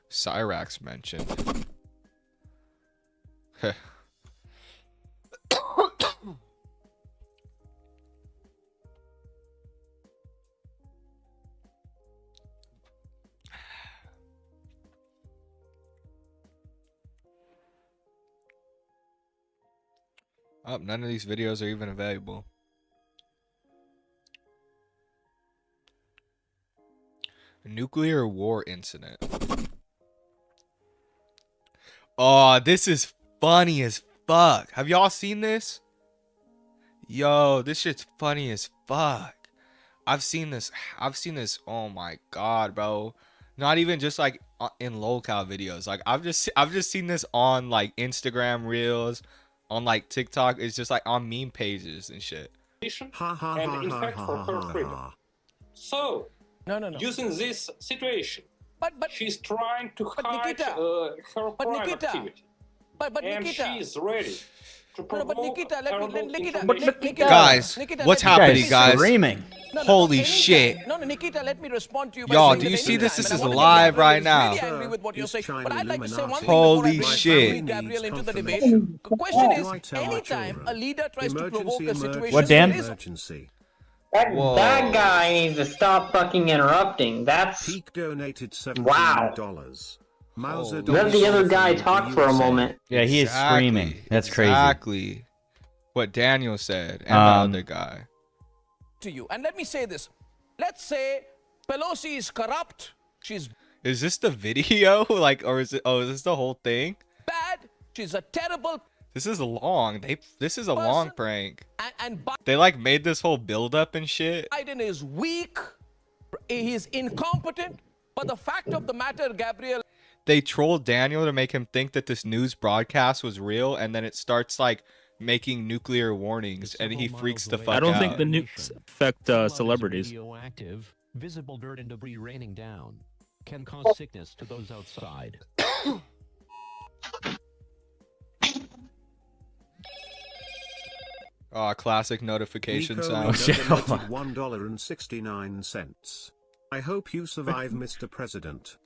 Cyrax mentioned. Oh, none of these videos are even available. A nuclear war incident. Oh, this is funny as fuck. Have y'all seen this? Yo, this shit's funny as fuck. I've seen this. Oh my god, bro. Not even just like in locale videos. Like I've just seen this on like Instagram reels, on like TikTok. It's just like on meme pages and shit. And in fact for her freedom. So, using this situation, she's trying to hide her crime activity. And she's ready to provoke Guys, what's happening, guys? Screaming. Holy shit. Nikita, let me respond to you. Y'all, do you see this? This is live right now. Angry with what you're saying, but I'd like to say one thing Holy before I shit. bring Gabriel into the debate. The question is, anytime a leader tries to provoke a situation, What, Dan? That guy needs to stop fucking interrupting. That's Peak donated $17. wow. Mauser Let the other guy talk for a moment. Yeah, he is screaming. That's crazy. Exactly. What Daniel said and the other guy. to you. And let me say this. Let's say Pelosi is corrupt. She's Is this the video? Like, or is it? Oh, is this the whole thing? bad. She's a terrible This is long. This is a long prank. and They like made this whole build up and shit. Biden is weak. He's incompetent. But the fact of the matter, Gabriel, They trolled Daniel to make him think that this news broadcast was real, and then it starts like making nuclear warnings, and he freaks the fuck out. I don't think the nukes affect celebrities. Radioactive, visible dirt and debris raining down can cause sickness to those outside. Oh, classic notification Rico sound. donated $1.69. I hope you survive, Mr. President.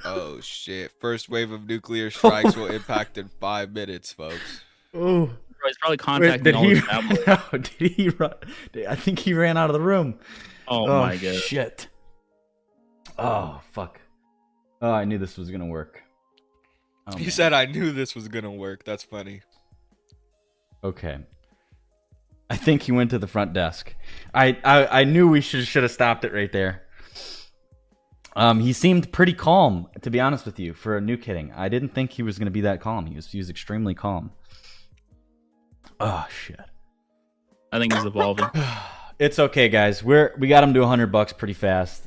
Oh shit! First wave of nuclear strikes will impact in 5 minutes, folks. Oh, He's probably contacting all his family. No, did he run? I think he ran out of the room. Oh my god. Shit. Oh fuck. Oh, I knew this was gonna work. Oh, He man. said, "I knew this was gonna work." That's funny. Okay. I think he went to the front desk. I knew we should have stopped it right there. He seemed pretty calm, to be honest with you, for a new kidding. I didn't think he was going to be that calm. He was extremely calm. Oh shit. I think he's evolving. It's okay, guys. We got him to $100 pretty fast,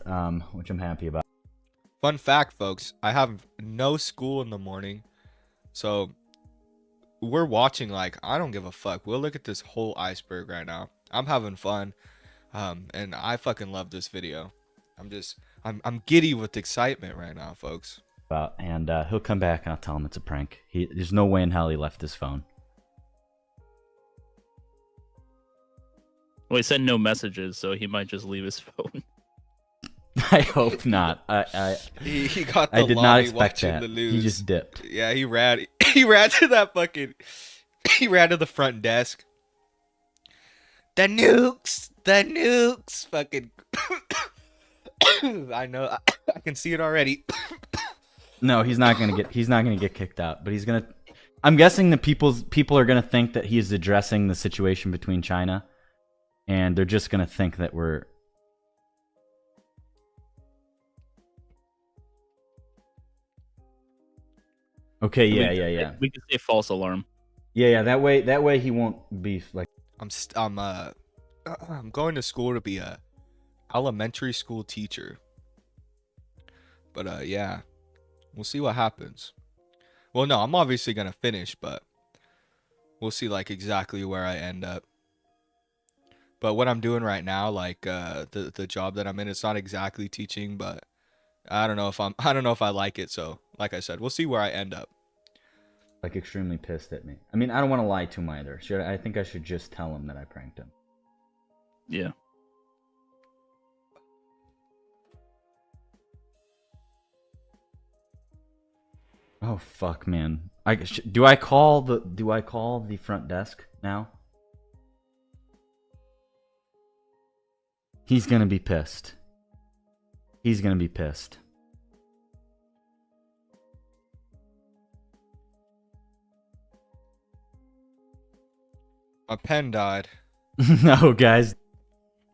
which I'm happy about. Fun fact, folks, I have no school in the morning, so we're watching like I don't give a fuck. We'll look at this whole iceberg right now. I'm having fun, and I fucking love this video. I'm giddy with excitement right now, folks. And he'll come back and I'll tell him it's a prank. There's no way in hell he left his phone. Well, he sent no messages, so he might just leave his phone. I hope not. He got the I did not lobby expect watching that. the news. He just dipped. Yeah, he ran. He ran to that fucking. He ran to the front desk. The nukes, fucking. I know. I can see it already. No, he's not gonna get kicked out. But he's gonna. I'm guessing the people are gonna think that he's addressing the situation between China, and they're just gonna think that we're. Okay, yeah. We can say false alarm. Yeah. That way he won't be like. I'm going to school to be a elementary school teacher. But yeah, we'll see what happens. Well, no, I'm obviously gonna finish, but we'll see like exactly where I end up. But what I'm doing right now, like the job that I'm in, it's not exactly teaching, but I don't know if I like it. So, like I said, we'll see where I end up. Like extremely pissed at me. I mean, I don't want to lie to him either. I think I should just tell him that I pranked him. Yeah. Oh fuck, man. Do I call the front desk now? He's gonna be pissed. He's gonna be pissed. My pen died. No, guys.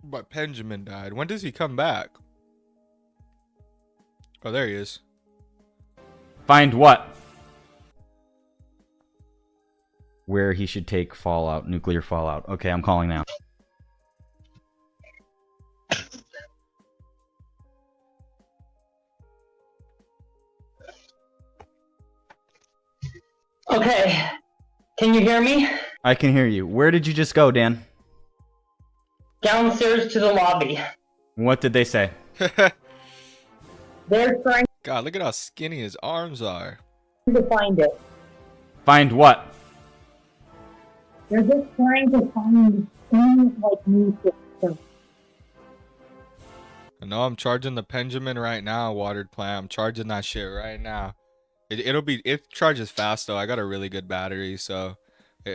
My Benjamin died. When does he come back? Oh, there he is. Find what? Where he should take fallout, nuclear fallout. Okay, I'm calling now. Okay. Can you hear me? I can hear you. Where did you just go, Dan? Downstairs to the lobby. What did they say? They're trying God, look at how skinny his arms are. to find it. Find what? They're just trying to find things like new systems. I know I'm charging the Benjamin right now, watered plant. I'm charging that shit right now. It charges fast though. I got a really good battery, so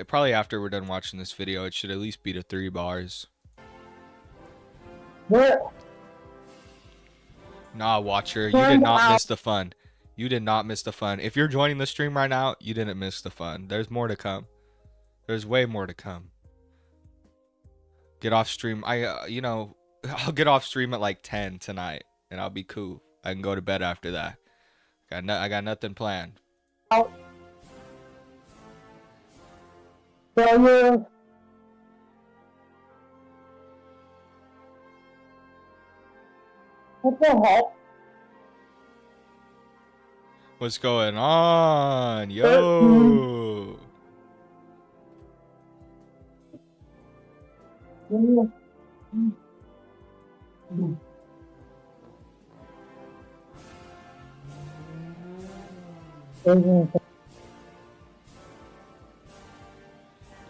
probably after we're done watching this video, it should at least be to 3 bars. Where? Nah, watcher, you did not miss the fun. You did not miss the fun. If you're joining the stream right now, you didn't miss the fun. There's more to come. There's way more to come. Get off stream. I'll get off stream at like 10 tonight, and I'll be cool. I can go to bed after that. I got nothing planned. So you're... What the heck? What's going on? Yo!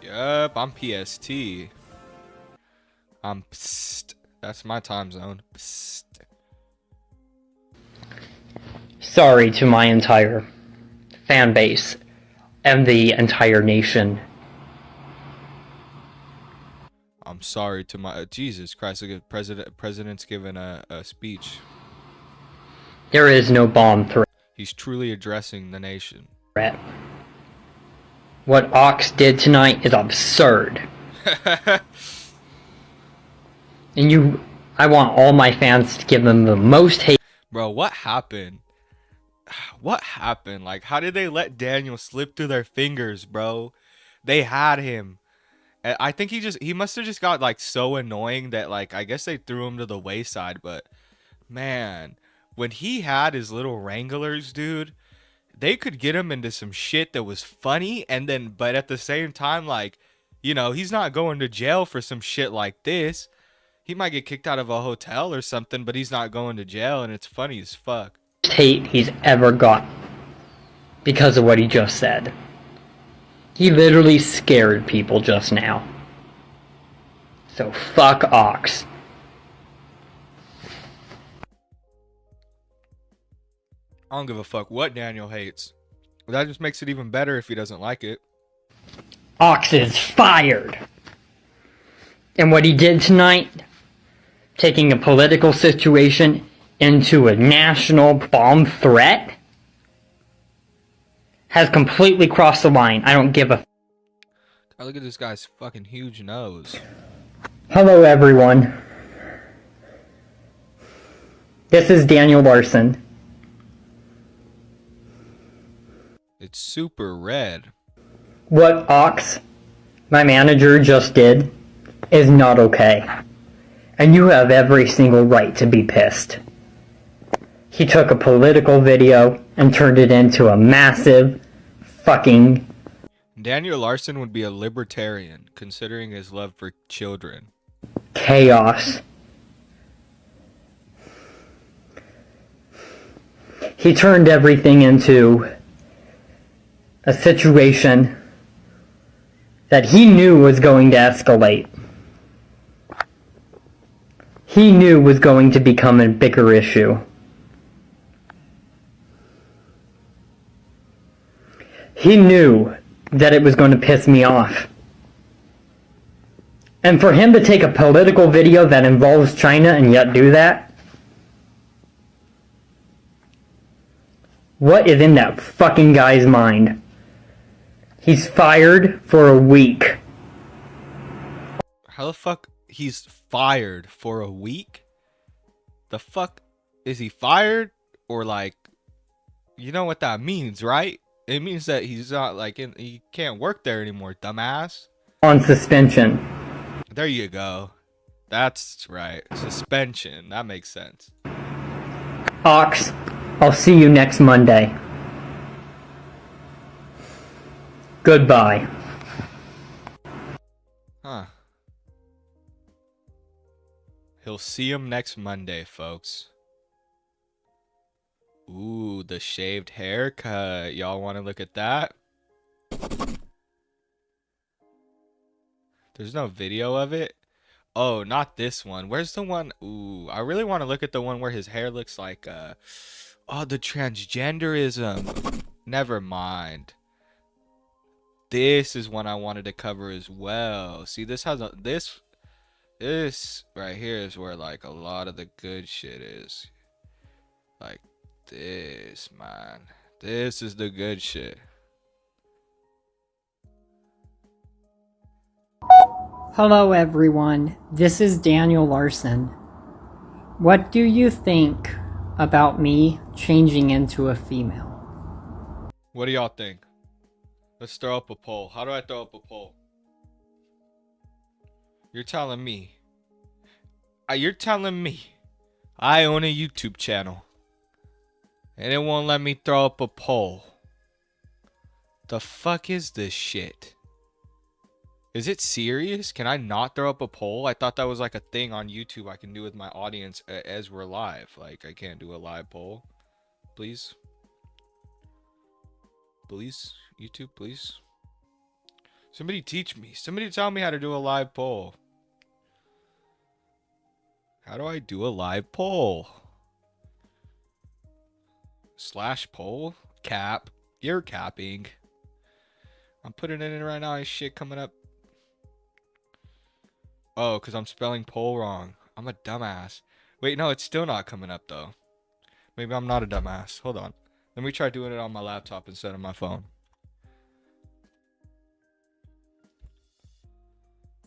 Yup, I'm PST. I'm psst. That's my time zone. Psst. Sorry to my entire fan base and the entire nation. I'm sorry to my Jesus Christ. Look at president's giving a speech. There is no bomb threat. He's truly addressing the nation. What Ox did tonight is absurd. And I want all my fans to give him the most hate. Bro, what happened? What happened? Like, how did they let Daniel slip through their fingers, bro? They had him. I think he must have just got like so annoying that like I guess they threw him to the wayside. But man, when he had his little wranglers, dude, they could get him into some shit that was funny, and then but at the same time, like, you know, he's not going to jail for some shit like this. He might get kicked out of a hotel or something, but he's not going to jail, and it's funny as fuck. Hate he's ever got because of what he just said. He literally scared people just now. So fuck Ox. I don't give a fuck what Daniel hates. That just makes it even better if he doesn't like it. Ox is fired. And what he did tonight, taking a political situation into a national bomb threat, has completely crossed the line. I don't give a... God, look at this guy's fucking huge nose. Hello everyone. This is Daniel Larson. It's super red. What Ox, my manager, just did is not okay. And you have every single right to be pissed. He took a political video and turned it into a massive fucking... Daniel Larson would be a libertarian, considering his love for children. Chaos. He turned everything into a situation that he knew was going to escalate. He knew was going to become a bigger issue. He knew that it was going to piss me off. And for him to take a political video that involves China and yet do that? What is in that fucking guy's mind? He's fired for a week. How the fuck he's fired for a week? The fuck is he fired? Or like, you know what that means, right? It means that he's not like he can't work there anymore, dumbass. On suspension. There you go. That's right. Suspension. That makes sense. Ox, I'll see you next Monday. Goodbye. Huh. He'll see him next Monday, folks. Ooh, the shaved haircut. Y'all want to look at that? There's no video of it. Oh, not this one. Where's the one? Ooh, I really want to look at the one where his hair looks like oh, the transgenderism. Never mind. This is one I wanted to cover as well. See, this has this right here is where like a lot of the good shit is. Like this, man. This is the good shit. Hello everyone, this is Daniel Larson. What do you think about me changing into a female? What do y'all think? Let's throw up a poll. How do I throw up a poll? You're telling me. You're telling me. I own a YouTube channel. And it won't let me throw up a poll. The fuck is this shit? Is it serious? Can I not throw up a poll? I thought that was like a thing on YouTube I can do with my audience as we're live. Like, I can't do a live poll. Please? Please? YouTube, please? Somebody teach me. Somebody tell me how to do a live poll. How do I do a live poll? Slash poll? Cap. You're capping. I'm putting it in right now. Ain't shit coming up. Oh, because I'm spelling poll wrong. I'm a dumbass. Wait, no, it's still not coming up, though. Maybe I'm not a dumbass. Hold on. Let me try doing it on my laptop instead of my phone.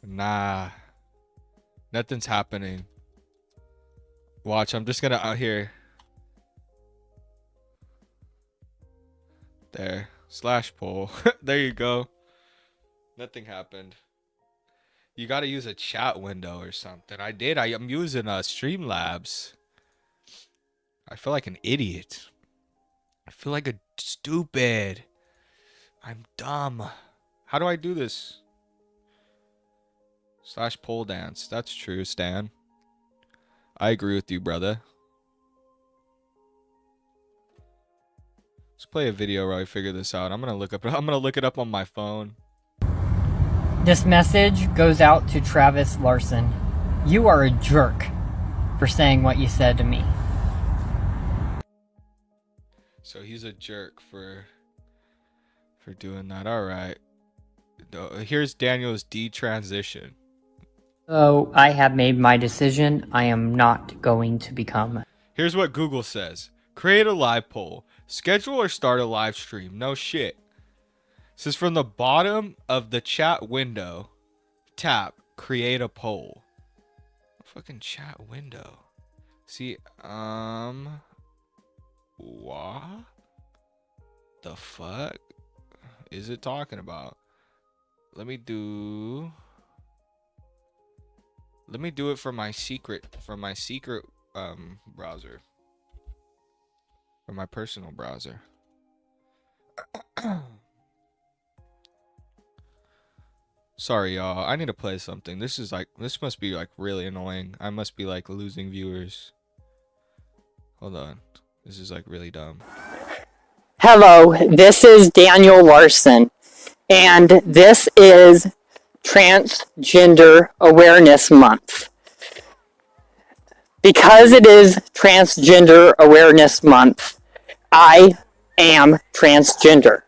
Nah. Nothing's happening. Watch, I'm just gonna out here. There. Slash poll. There you go. Nothing happened. You gotta use a chat window or something. I did. I'm using Streamlabs. I feel like an idiot. I feel like a stupid. I'm dumb. How do I do this? Slash pole dance. That's true, Stan. I agree with you, brother. Let's play a video where I figure this out. I'm gonna look it up on my phone. This message goes out to Travis Larson. You are a jerk for saying what you said to me. So he's a jerk for doing that. All right. Here's Daniel's detransition. So I have made my decision. I am not going to become. Here's what Google says. Create a live poll. Schedule or start a live stream. No shit. This is from the bottom of the chat window. Tap create a poll. Fucking chat window. See, what the fuck is it talking about? Let me do it from my secret browser. From my personal browser. Sorry, y'all. I need to play something. This must be like really annoying. I must be like losing viewers. Hold on. This is like really dumb. Hello, this is Daniel Larson, and this is Transgender Awareness Month. Because it is Transgender Awareness Month, I am transgender.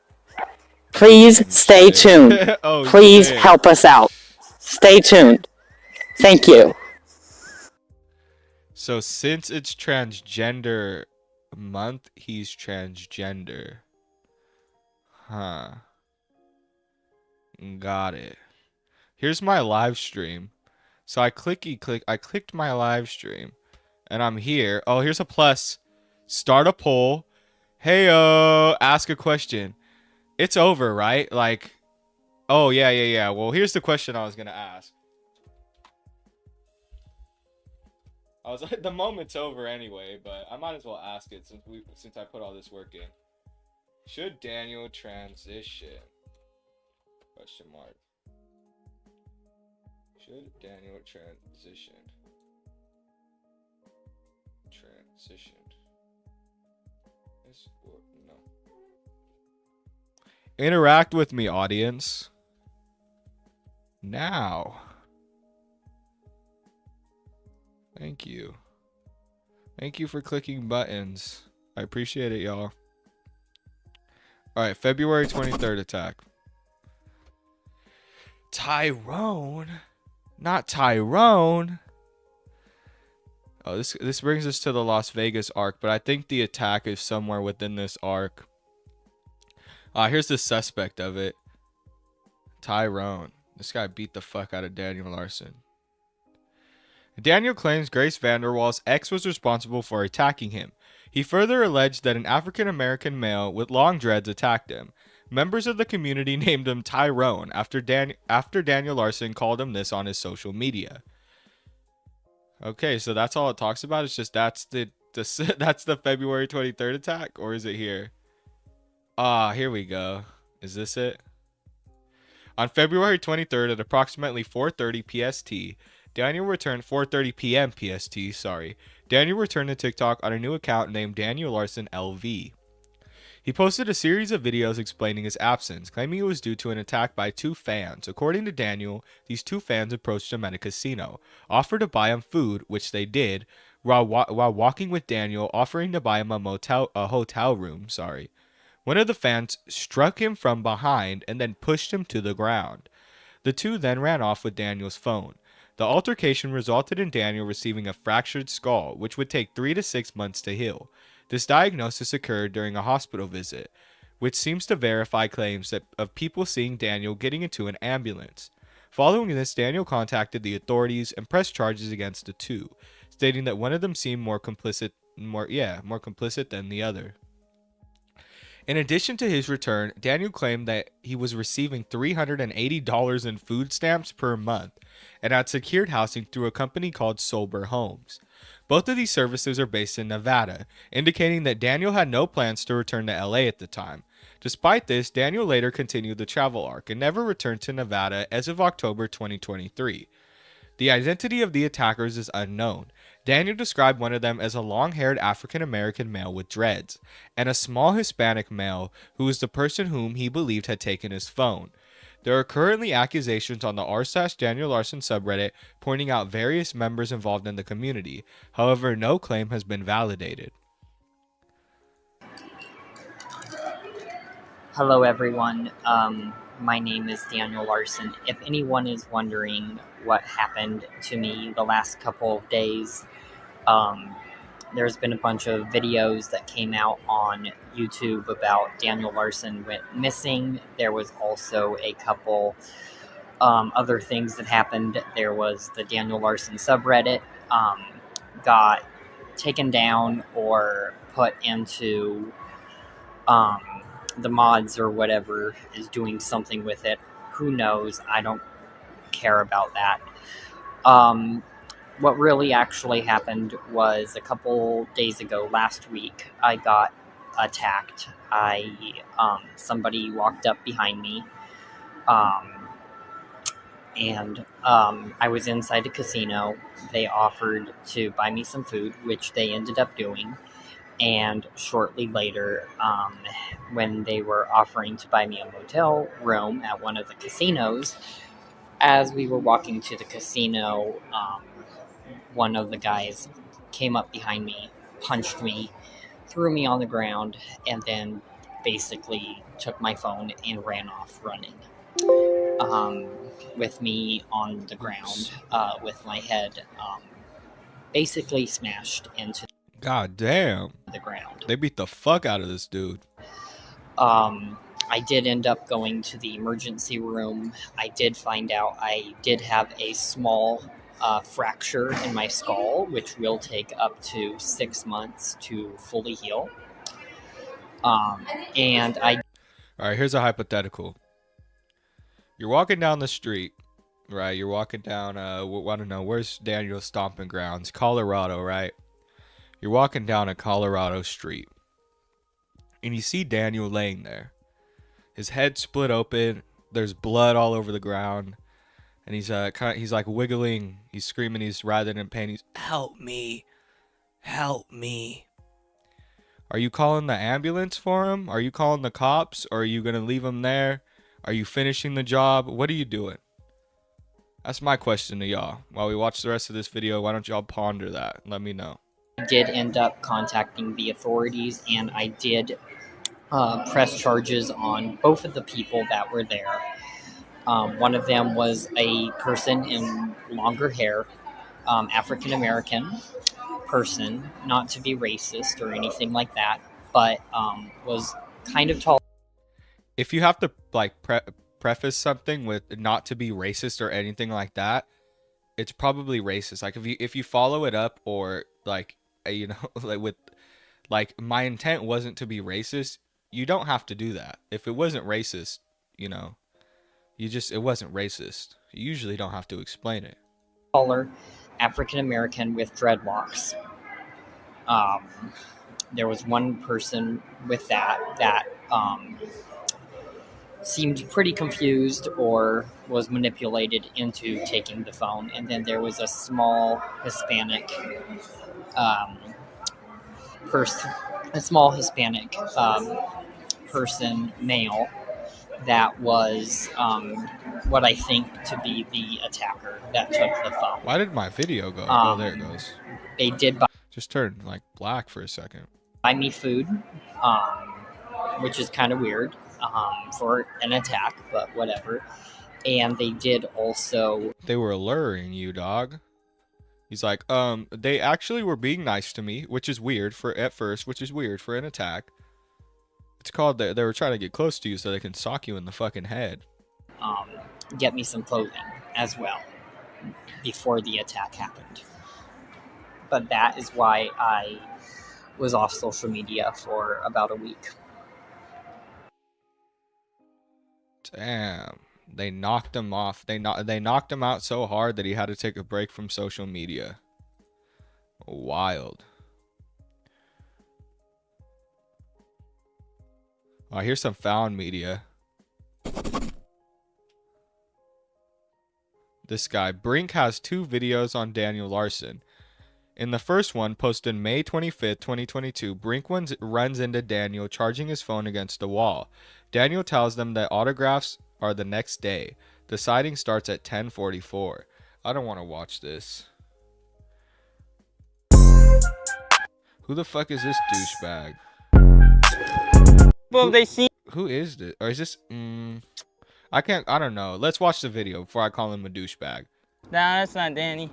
Please stay tuned. Oh, please shit. help us out. Stay tuned. Thank you. So since it's transgender month, he's transgender. Huh. Got it. Here's my live stream. So I clicked my live stream and I'm here. Oh, here's a plus. Start a poll. Heyo, ask a question. It's over, right? Like, oh yeah. Well, here's the question I was gonna ask. I was like, the moment's over anyway, but I might as well ask it since I put all this work in. Should Daniel transition? Question mark. Should Daniel transition? Transitioned. Yes or no? Interact with me, audience. Now. Thank you. Thank you for clicking buttons. I appreciate it, y'all. Alright, February 23rd attack. Tyrone? Not Tyrone. Oh, this brings us to the Las Vegas arc, but I think the attack is somewhere within this arc. Here's the suspect of it. Tyrone. This guy beat the fuck out of Daniel Larson. Daniel claims Grace Vanderwall's ex was responsible for attacking him. He further alleged that an African-American male with long dreads attacked him. Members of the community named him Tyrone after Daniel Larson called him this on his social media. Okay, so that's all it talks about. It's just that's the February 23rd attack, or is it here? Here we go. Is this it? On February 23rd at approximately 4:30 PST, Daniel returned 4:30 p.m. PST, sorry. Daniel returned to TikTok on a new account named Daniel Larson LV. He posted a series of videos explaining his absence, claiming it was due to an attack by two fans. According to Daniel, these two fans approached him at a casino, offered to buy him food, which they did, while walking with Daniel, offering to buy him a hotel room, sorry. One of the fans struck him from behind and then pushed him to the ground. The two then ran off with Daniel's phone. The altercation resulted in Daniel receiving a fractured skull, which would take 3 to 6 months to heal. This diagnosis occurred during a hospital visit, which seems to verify claims of people seeing Daniel getting into an ambulance. Following this, Daniel contacted the authorities and pressed charges against the two, stating that one of them seemed more complicit than the other. In addition to his return, Daniel claimed that he was receiving $380 in food stamps per month and had secured housing through a company called Sober Homes. Both of these services are based in Nevada, indicating that Daniel had no plans to return to LA at the time. Despite this, Daniel later continued the travel arc and never returned to Nevada as of October 2023. The identity of the attackers is unknown. Daniel described one of them as a long-haired African-American male with dreads, and a small Hispanic male who was the person whom he believed had taken his phone. There are currently accusations on the r/Daniel Larson subreddit pointing out various members involved in the community. However, no claim has been validated. Hello everyone, my name is Daniel Larson. If anyone is wondering what happened to me the last couple of days, there's been a bunch of videos that came out on YouTube about Daniel Larson went missing. There was also a couple other things that happened. There was the Daniel Larson subreddit got taken down or put into the mods or whatever is doing something with it. Who knows? I don't care about that. What really actually happened was a couple days ago, last week, I got attacked. Somebody walked up behind me, and I was inside a casino. They offered to buy me some food, which they ended up doing. And shortly later, when they were offering to buy me a motel room at one of the casinos, as we were walking to the casino, one of the guys came up behind me, punched me, threw me on the ground, and then basically took my phone and ran off running. With me on the ground, with my head basically smashed into God damn. the ground. They beat the fuck out of this dude. I did end up going to the emergency room. I did find out I did have a small fracture in my skull, which will take up to 6 months to fully heal. And I... All right, here's a hypothetical. You're walking down the street, right? You're walking down, I don't know, where's Daniel's stomping grounds? Colorado, right? You're walking down a Colorado street, and you see Daniel laying there. His head split open. There's blood all over the ground, and he's like wiggling. He's screaming. He's writhing in pain. He's, help me, help me. Are you calling the ambulance for him? Are you calling the cops? Or are you gonna leave him there? Are you finishing the job? What are you doing? That's my question to y'all. While we watch the rest of this video, why don't y'all ponder that? Let me know. I did end up contacting the authorities, and I did press charges on both of the people that were there. One of them was a person in longer hair, African American person, not to be racist or anything like that, but was kind of tall. If you have to like preface something with not to be racist or anything like that, it's probably racist. Like if you follow it up, or like, you know, like with like, my intent wasn't to be racist, you don't have to do that. If it wasn't racist, you know, it wasn't racist. You usually don't have to explain it. Taller, African American with dreadlocks. There was one person with that seemed pretty confused or was manipulated into taking the phone. And then there was a small Hispanic person, male, that was what I think to be the attacker that took the phone. Why did my video go? Oh, there it goes. They did just turned like black for a second. Buy me food, which is kind of weird for an attack, but whatever. And they did also... They were luring you, dog. He's like, they actually were being nice to me, which is weird at first, which is weird for an attack. It's called they were trying to get close to you so they can sock you in the fucking head. Get me some clothing as well before the attack happened. But that is why I was off social media for about a week. Damn. They knocked him off. They knocked him out so hard that he had to take a break from social media. Wild. Oh, here's some found media. This guy, Brink, has 2 videos on Daniel Larson. In the first one, posted May 25th, 2022, Brink runs into Daniel charging his phone against a wall. Daniel tells them that autographs are the next day. The sighting starts at 10:44. I don't want to watch this. Who the fuck is this douchebag? Well, they see. Who is this? Or is this? I don't know. Let's watch the video before I call him a douchebag. Nah, that's not Danny.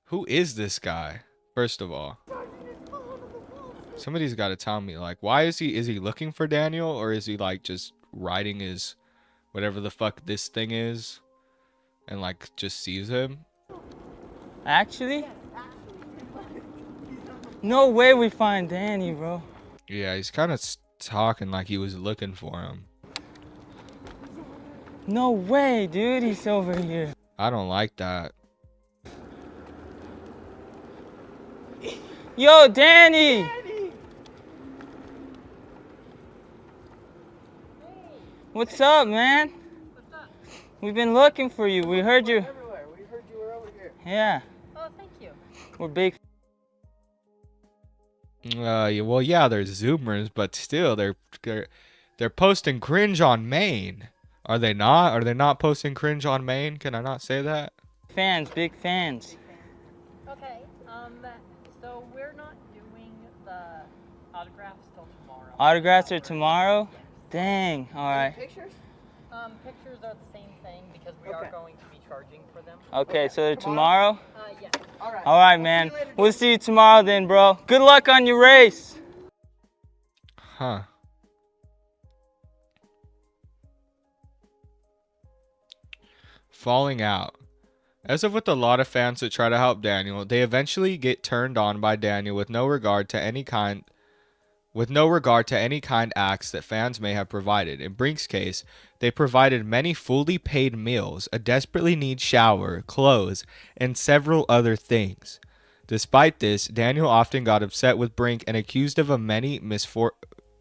Who is this guy? First of all, somebody's got to tell me, like, why is he looking for Daniel, or is he like just riding his whatever the fuck this thing is and like just sees him? Actually, no way we find Danny, bro. Yeah, he's kind of talking like he was looking for him. No way, dude, he's over here. I don't like that. Yo, Danny! What's up, man? What's up? We've been looking for you. We heard you. Everywhere. We heard you were over here. Yeah. Oh, thank you. We're big. Well, yeah, they're Zoomers, but still, they're posting cringe on Maine. Are they not? Are they not posting cringe on Maine? Can I not say that? Fans, big fans. Okay. So we're not doing the autographs till tomorrow. Autographs are tomorrow? Dang. All right. Pictures? Pictures are the same thing because we are going to be charging for them. Okay, so they're tomorrow? Yeah. All right, man. We'll see you tomorrow then, bro. Good luck on your race. Huh. Falling out. As of with a lot of fans that try to help Daniel, they eventually get turned on by Daniel with no regard to any kind acts that fans may have provided. In Brink's case, they provided many fully paid meals, a desperately needed shower, clothes, and several other things. Despite this, Daniel often got upset with Brink and accused of many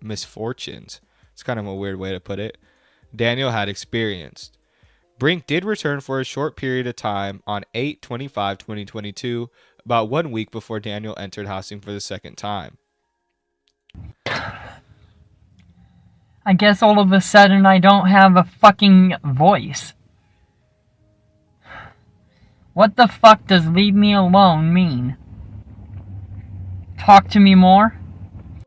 misfortunes. It's kind of a weird way to put it. Daniel had experienced. Brink did return for a short period of time on 8/25/2022, about 1 week before Daniel entered housing for the second time. I guess all of a sudden I don't have a fucking voice. What the fuck does leave me alone mean? Talk to me more?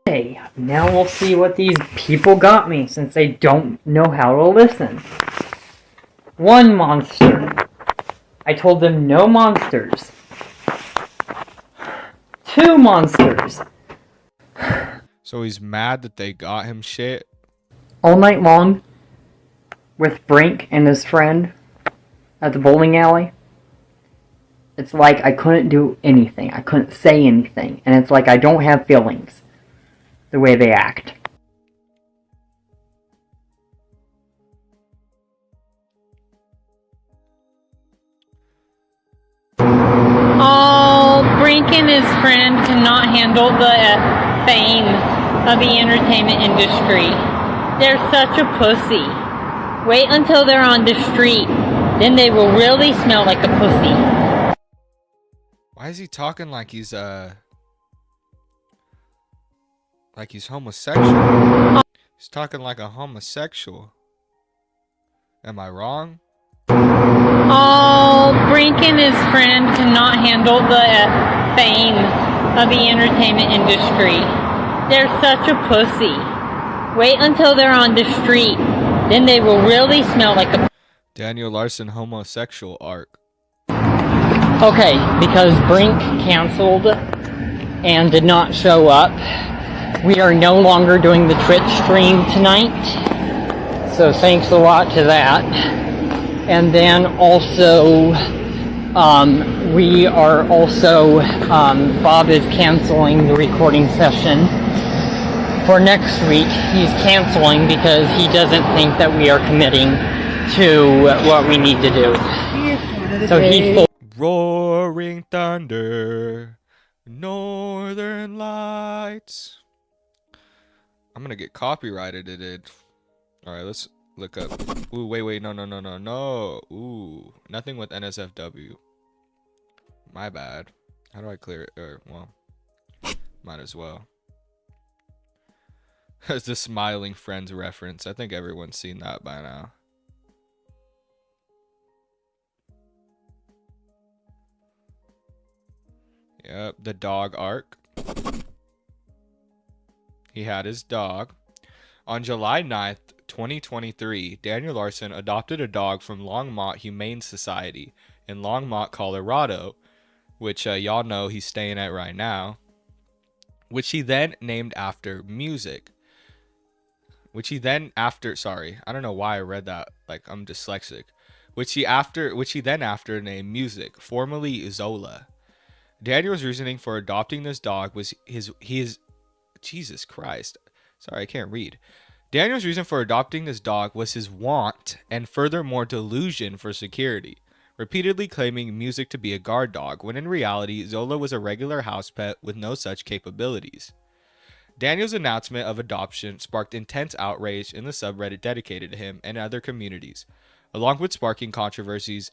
Okay, now we'll see what these people got me since they don't know how to listen. 1 monster. I told them no monsters. 2 monsters. So he's mad that they got him shit? All night long with Brink and his friend at the bowling alley. It's like I couldn't do anything. I couldn't say anything. And it's like I don't have feelings the way they act. Oh, Brink and his friend cannot handle the fame of the entertainment industry. They're such a pussy. Wait until they're on the street, then they will really smell like a pussy. Why is he talking like he's homosexual? He's talking like a homosexual. Am I wrong? Oh, Brink and his friend cannot handle the fame of the entertainment industry. They're such a pussy. Wait until they're on the street, then they will really smell like a... Daniel Larson homosexual arc. Okay, because Brink canceled and did not show up, we are no longer doing the Twitch stream tonight. So thanks a lot to that. And then also, we are also, Bob is canceling the recording session for next week. He's canceling because he doesn't think that we are committing to what we need to do. So he Roaring thunder, northern lights. I'm gonna get copyrighted. All right, let's look up. Ooh, wait, no. Ooh, nothing with NSFW. My bad. How do I clear it? Well, might as well. It's the Smiling Friends reference. I think everyone's seen that by now. Yep, the dog arc. He had his dog. On July 9th, 2023, Daniel Larson adopted a dog from Longmont Humane Society in Longmont, Colorado, which y'all know he's staying at right now, which he then named after music. Sorry, I don't know why I read that, like I'm dyslexic. Which he then after named music, formerly Zola. Daniel's reasoning for adopting this dog was his Jesus Christ. Sorry, I can't read. Daniel's reason for adopting this dog was his want and furthermore delusion for security, repeatedly claiming music to be a guard dog, when in reality, Zola was a regular house pet with no such capabilities. Daniel's announcement of adoption sparked intense outrage in the subreddit dedicated to him and other communities, along with sparking controversies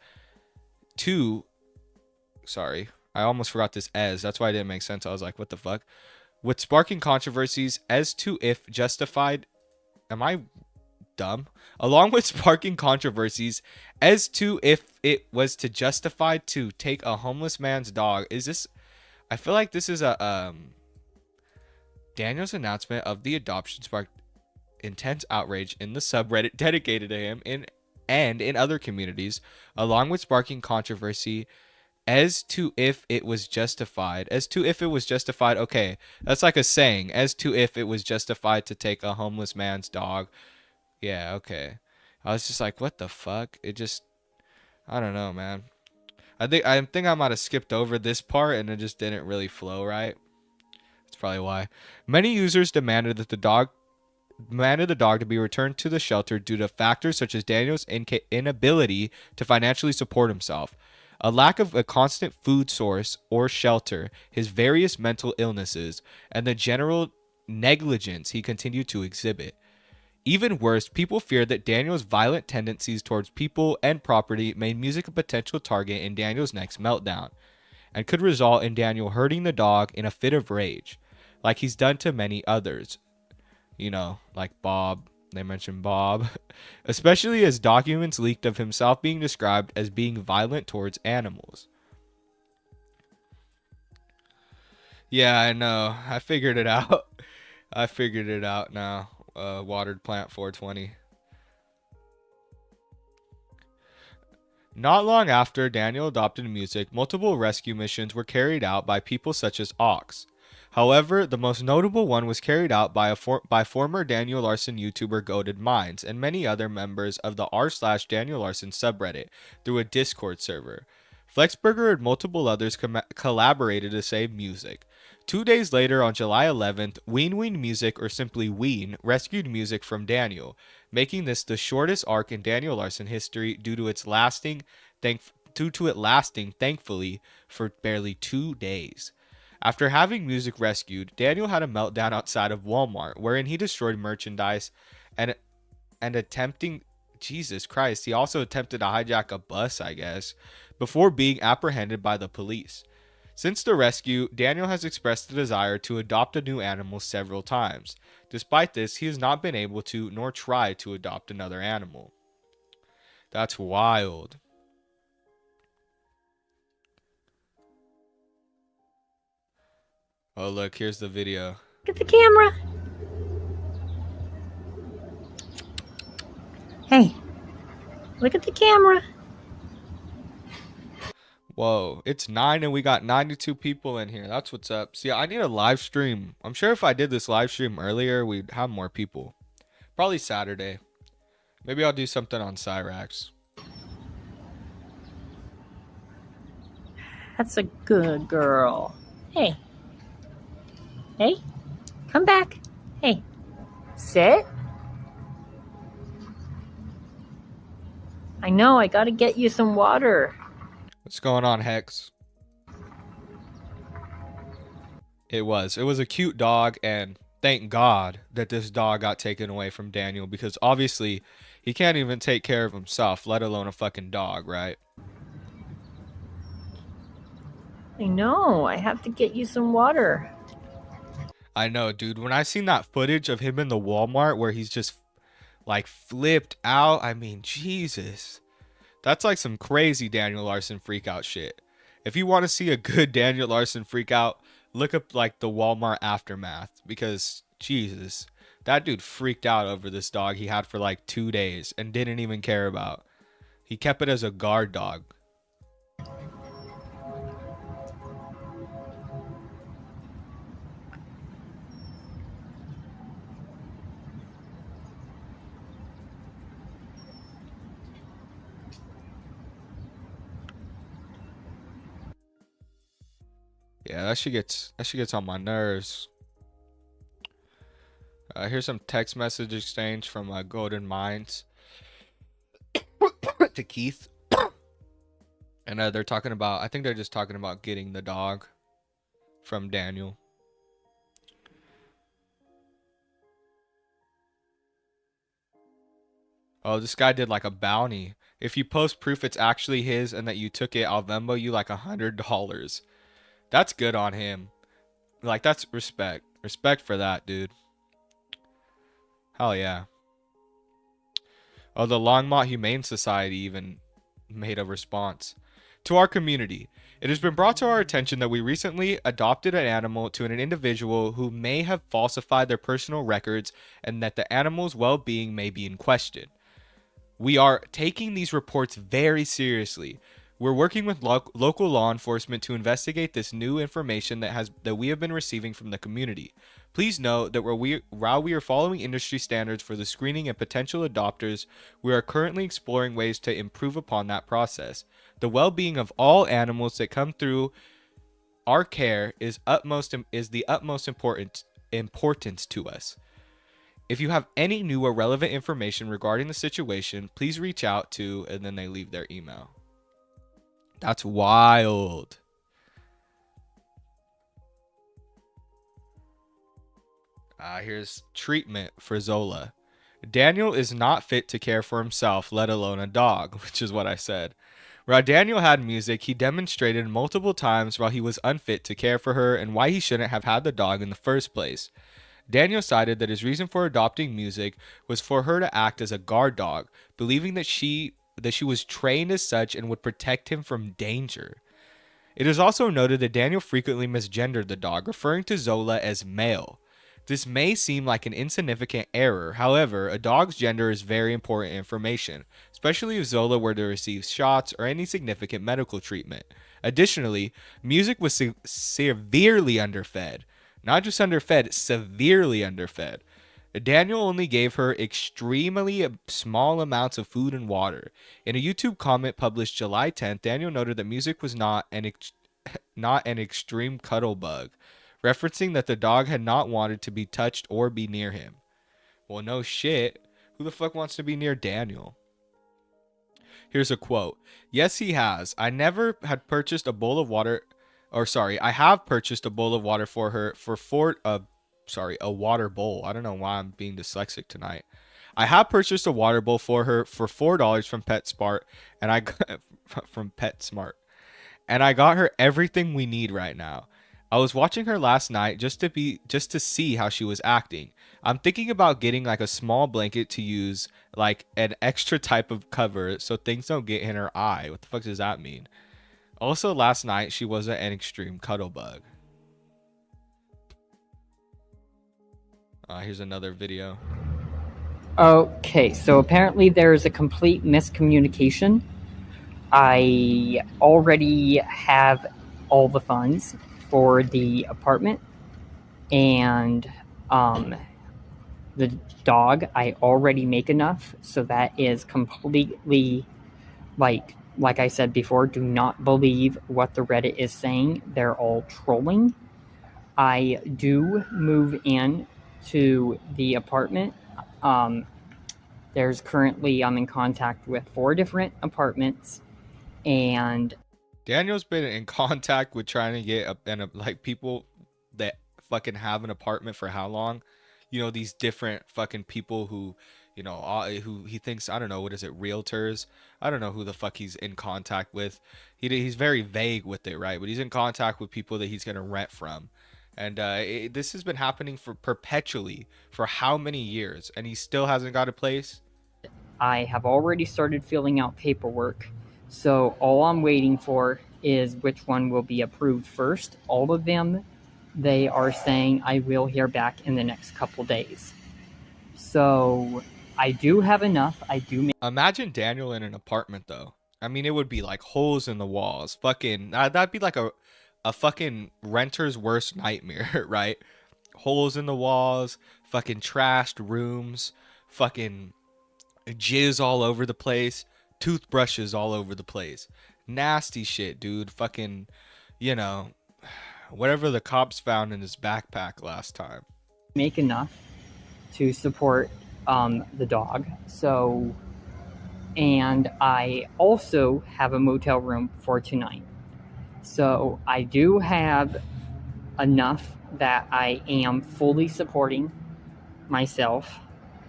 Sorry, I almost forgot this as. That's why it didn't make sense. I was like, what the fuck? With sparking controversies as to if justified... Am I dumb? Along with sparking controversies as to if it was to justify to take a homeless man's dog. Is this... I feel like this is a... Daniel's announcement of the adoption sparked intense outrage in the subreddit dedicated to him and in other communities, along with sparking controversy as to if it was justified. Okay, that's like a saying. As to if it was justified to take a homeless man's dog. Yeah, okay. I was just like, what the fuck? It just... I don't know, man. I think I might have skipped over this part and it just didn't really flow right. That's probably why. Many users demanded the dog to be returned to the shelter due to factors such as Daniel's inability to financially support himself, a lack of a constant food source or shelter, his various mental illnesses, and the general negligence he continued to exhibit. Even worse, people feared that Daniel's violent tendencies towards people and property made music a potential target in Daniel's next meltdown, and could result in Daniel hurting the dog in a fit of rage, like he's done to many others. You know, like Bob. They mentioned Bob. Especially as documents leaked of himself being described as being violent towards animals. Yeah, I know. I figured it out. I figured it out now. Watered Plant 420. Not long after Daniel adopted music, multiple rescue missions were carried out by people such as Ox. However, the most notable one was carried out by former Daniel Larson YouTuber Goated Minds and many other members of the r/Daniel Larson subreddit through a Discord server. Flexburger and multiple others collaborated to save music. 2 days later, on July 11th, Ween Ween Music, or simply Ween, rescued music from Daniel, making this the shortest arc in Daniel Larson history due to it lasting, thankfully, for barely 2 days. After having music rescued, Daniel had a meltdown outside of Walmart, wherein he destroyed merchandise and attempting... Jesus Christ, he also attempted to hijack a bus, I guess, before being apprehended by the police. Since the rescue, Daniel has expressed the desire to adopt a new animal several times. Despite this, he has not been able to, nor tried to adopt another animal. That's wild. Oh, look, here's the video. Look at the camera. Hey, look at the camera. Whoa, it's 9 and we got 92 people in here. That's what's up. See, I need a live stream. I'm sure if I did this live stream earlier, we'd have more people. Probably Saturday. Maybe I'll do something on Cyrax. That's a good girl. Hey. Hey. Come back. Hey. Sit. I know, I gotta get you some water. What's going on, Hex? It was a cute dog, and thank God that this dog got taken away from Daniel, because obviously he can't even take care of himself, let alone a fucking dog, right? I know, I have to get you some water. I know, dude. When I seen that footage of him in the Walmart where he's just like flipped out, I mean, Jesus. That's like some crazy Daniel Larson freak out shit. If you want to see a good Daniel Larson freak out, look up like the Walmart aftermath, because Jesus, that dude freaked out over this dog he had for like 2 days and didn't even care about. He kept it as a guard dog. Yeah, that shit gets on my nerves. Here's some text message exchange from Golden Minds to Keith. And they're talking about, I think they're just talking about getting the dog from Daniel. Oh, this guy did like a bounty. If you post proof it's actually his and that you took it, I'll Venmo you like $100. That's good on him. Like, that's respect. Respect for that, dude. Hell yeah. Oh, the Longmont Humane Society even made a response. To our community, it has been brought to our attention that we recently adopted an animal to an individual who may have falsified their personal records and that the animal's well-being may be in question. We are taking these reports very seriously. We're working with local law enforcement to investigate this new information that we have been receiving from the community. Please note that while we are following industry standards for the screening and potential adopters, we are currently exploring ways to improve upon that process. The well-being of all animals that come through our care is the utmost importance to us. If you have any new or relevant information regarding the situation, please reach out to, and then they leave their email. That's wild. Here's treatment for Zola. Daniel is not fit to care for himself, let alone a dog, which is what I said. While Daniel had music, he demonstrated multiple times while he was unfit to care for her and why he shouldn't have had the dog in the first place. Daniel cited that his reason for adopting music was for her to act as a guard dog, believing that she was trained as such and would protect him from danger. It is also noted that Daniel frequently misgendered the dog, referring to Zola as male. This may seem like an insignificant error, however, a dog's gender is very important information, especially if Zola were to receive shots or any significant medical treatment. Additionally, music was severely underfed. Not just underfed, severely underfed. Daniel only gave her extremely small amounts of food and water. In a YouTube comment published July 10th, Daniel noted that music was not an extreme cuddle bug, referencing that the dog had not wanted to be touched or be near him. Well, no shit. Who the fuck wants to be near Daniel? Here's a quote. Yes, he has. I have purchased a bowl of water for her a water bowl. I don't know why I'm being dyslexic tonight. I have purchased a water bowl for her for $4 from PetSmart, and I got her everything we need right now. I was watching her last night just to see how she was acting. I'm thinking about getting like a small blanket to use like an extra type of cover so things don't get in her eye. What the fuck does that mean? Also, last night she wasn't an extreme cuddle bug. Here's another video. Okay, so apparently there's a complete miscommunication. I already have all the funds for the apartment, and The dog, I already make enough, so that is completely, like I said before, do not believe what the Reddit is saying. They're all trolling. I do move in to the apartment. There's currently, I'm in contact with 4 different apartments, and Daniel's been in contact with trying to get like people that fucking have an apartment for how long? You know, these different fucking people who, you know, who he thinks, I don't know, what is it, realtors? I don't know who the fuck he's in contact with. He's very vague with it, right? But he's in contact with people that he's going to rent from. And this has been happening for perpetually for how many years? And he still hasn't got a place? I have already started filling out paperwork. So all I'm waiting for is which one will be approved first. All of them, they are saying I will hear back in the next couple days. So I do have enough. I do. Imagine Daniel in an apartment, though. I mean, it would be like holes in the walls. Fucking, that'd be like a fucking renter's worst nightmare, right? Holes in the walls, fucking trashed rooms, fucking jizz all over the place, toothbrushes all over the place. Nasty shit, dude. Fucking, you know, whatever the cops found in his backpack last time. Make enough to support the dog. So, and I also have a motel room for tonight. So I do have enough that I am fully supporting myself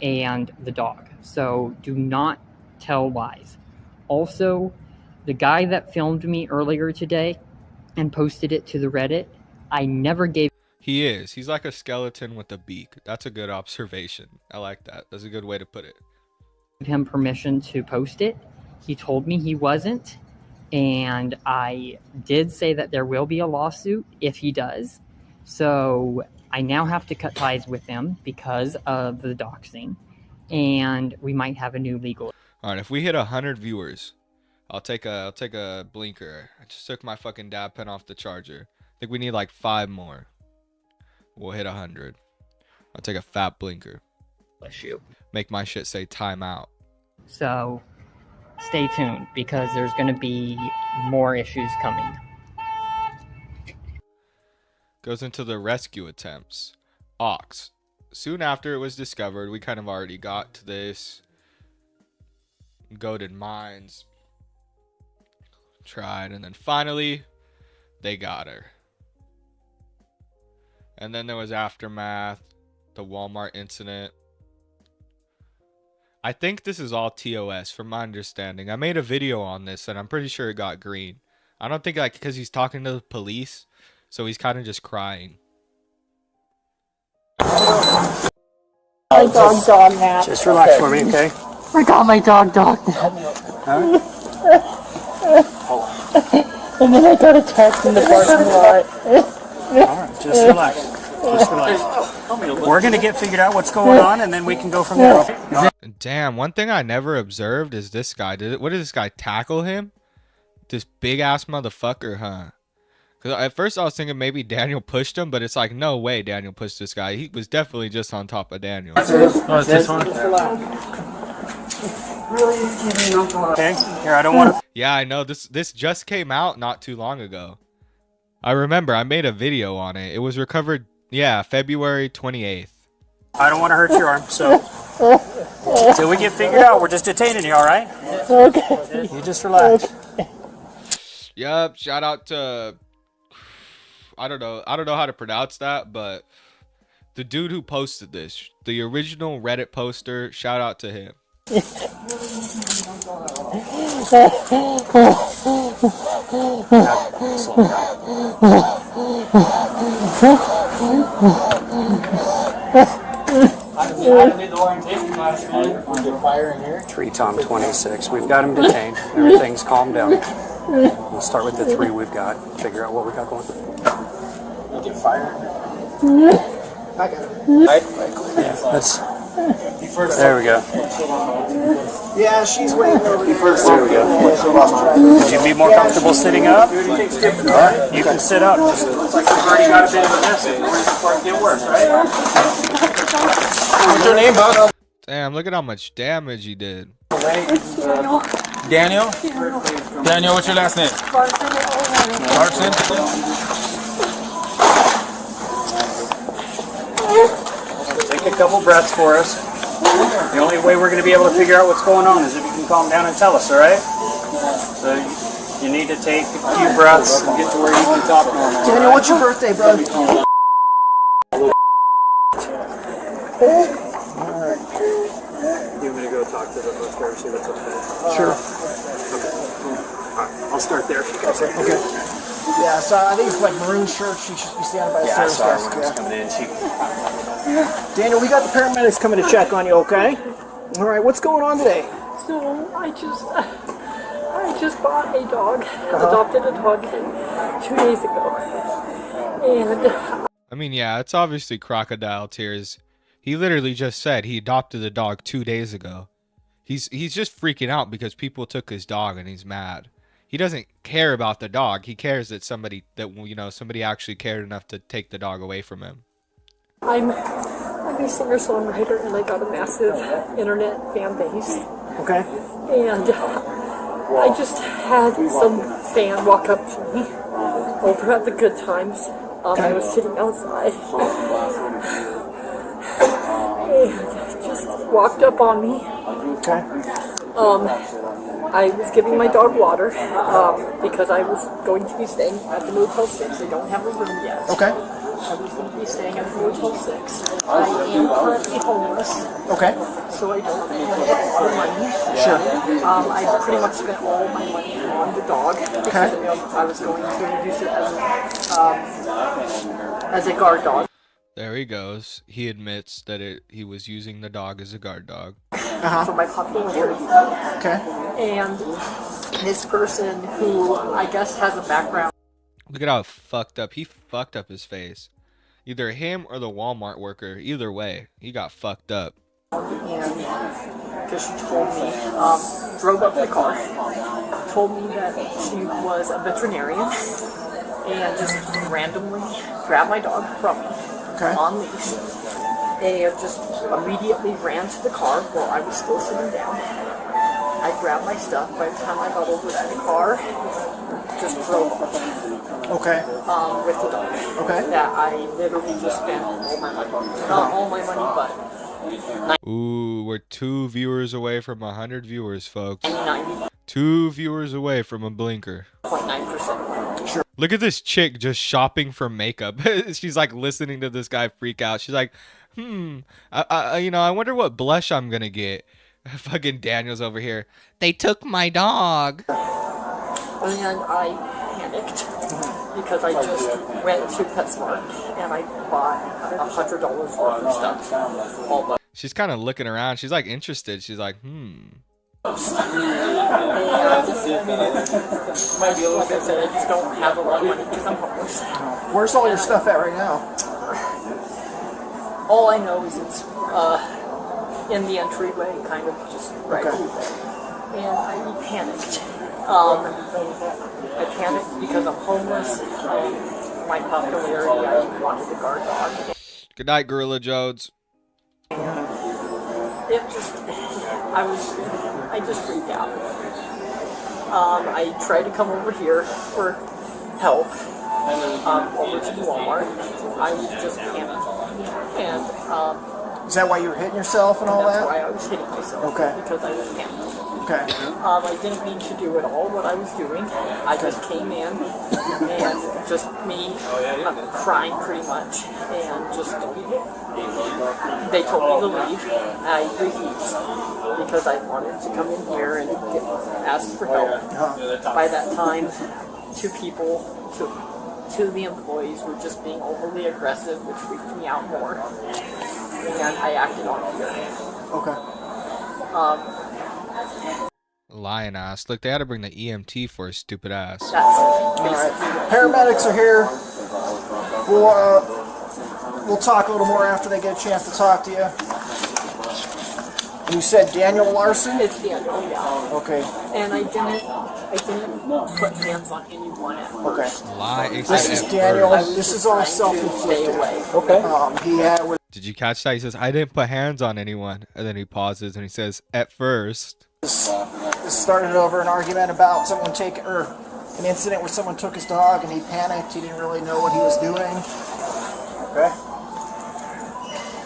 and the dog. So do not tell lies. Also, the guy that filmed me earlier today and posted it to the Reddit, I never gave... He is. He's like a skeleton with a beak. That's a good observation. I like that. That's a good way to put it. Him permission to post it. He told me he wasn't. And I did say that there will be a lawsuit if he does. So I now have to cut ties with him because of the doxing. And we might have a new legal... All right, if we hit 100 viewers, I'll take a blinker. I just took my fucking dab pen off the charger. I think we need like 5 more. We'll hit 100. I'll take a fat blinker. Bless you. Make my shit say timeout. So stay tuned because there's going to be more issues coming. Goes into the rescue attempts. Ox. Soon after it was discovered, we kind of already got to this. Goated minds. Tried, and then finally, they got her. And then there was aftermath, the Walmart incident. I think this is all TOS from my understanding. I made a video on this and I'm pretty sure it got green. I don't think like because he's talking to the police, so he's kind of just crying. My dog nap. Just relax for me, okay? I got my dog nap. Huh? And then I got attacked in the parking lot. Alright, just relax. Just relax. We're gonna get figured out what's going on and then we can go from there. Damn, one thing I never observed is this guy. What did this guy tackle him? This big ass motherfucker, huh? Because at first I was thinking maybe Daniel pushed him, but it's like, no way Daniel pushed this guy. He was definitely just on top of Daniel. Oh, it's this one? Okay, here, I don't want to... Yeah, I know. This just came out not too long ago. I remember. I made a video on it. It was recovered, yeah, February 28th. I don't want to hurt your arm, so... Till we get figured out, we're just detaining you, alright? Okay. You just relax. Yep, shout out to... I don't know how to pronounce that, but the dude who posted this, the original Reddit poster, shout out to him. Tree Tom 26. We've got him detained. Everything's calmed down. We'll start with the 3 we've got. Figure out what we got going. You get fired. I got it. Yeah, that's. There we go. Yeah, she's waiting over here. There we go. Would you be more comfortable sitting up? Alright, you can sit up. Just looks like you've already got a bit of a mess before it get worse, right? What's your name, bud? Damn, look at how much damage he did. It's Daniel. Daniel? Daniel, what's your last name? Larson. Take a couple breaths for us. The only way we're going to be able to figure out what's going on is if you can calm down and tell us, all right? So you need to take a few breaths and get to where you can talk normal. Daniel, what's your birthday, bro? You want me to go talk to the host there and see what's okay? Sure. Okay. All right, I'll start there if you guys are okay. Yeah, so I think it's like maroon shirt. She should be standing by the service desk. Coming in. Daniel, we got the paramedics coming to check on you, okay? All right, what's going on today? So I just bought a dog, adopted a dog 2 days ago, and I mean, yeah, it's obviously crocodile tears. He literally just said he adopted the dog 2 days ago. He's just freaking out because people took his dog and he's mad. He doesn't care about the dog. He cares that somebody actually cared enough to take the dog away from him. I'm a singer-songwriter, and I got a massive internet fan base. Okay. And I just had some fan walk up to me over at the Good Times. I was sitting outside, and just walked up on me. Okay. I was giving my dog water because I was going to be staying at the Motel 6. They don't have a room yet. Okay. I was going to be staying at the Motel 6. I am currently homeless. Okay. So I don't have money. Sure. I pretty much spent all my money on the dog because I was going to use it as a guard dog. There he goes. He admits that he was using the dog as a guard dog. For my popularity. Okay. And this person who I guess has a background. Look at how fucked up. He fucked up his face. Either him or the Walmart worker. Either way, he got fucked up. And because she told me, drove up the car, told me that she was a veterinarian, and just randomly grabbed my dog from me on leash, and just immediately ran to the car while I was still sitting down. I grabbed my stuff. By the time I got over to the car, just drove off. Okay. With the dog. Okay. Yeah, I literally just spent all my money. Not all my money, but... Ooh, we're 2 viewers away from 100 viewers, folks. 99. 2 viewers away from a blinker. 0.9%. Sure. Look at this chick just shopping for makeup. She's like listening to this guy freak out. She's like, I wonder what blush I'm gonna get. Fucking Daniel's over here. They took my dog. And I panicked because I just went to PetSmart and I bought $100 worth of stuff. All She's kind of looking around. She's like interested. She's like, Like I said, I just don't have a lot of money because I'm homeless. Where's all your stuff at right now? All I know is it's in the entryway, kind of just right over there. And I panicked. I panicked because I'm homeless. My popularity, I wanted a guard dog. good night, Gorilla Jodes. It just, I just freaked out. I tried to come over here for help, over to the Walmart. I was just panicking. And, is that why you were hitting yourself and all that? That's why I was hitting myself. Okay. Because I was panicking. Okay. I didn't mean to do at all what I was doing. I just came in and just me crying pretty much, and just they told me to leave. I refused because I wanted to come in here and ask for help. By that time, two the employees were just being overly aggressive, which freaked me out more, and I acted on fear. Okay. Lion ass. Look, they had to bring the EMT for his stupid ass. Alright. Paramedics are here. We'll talk a little more after they get a chance to talk to you. You said Daniel Larson? It's Daniel, yeah. Okay. And I didn't put hands on anyone at first. Lie. This is Daniel. This is all self-inflicted. Stay away. Okay. Did you catch that? He says, I didn't put hands on anyone. And then he pauses and he says, at first. This started over an argument about someone an incident where someone took his dog and he panicked. He didn't really know what he was doing. Okay.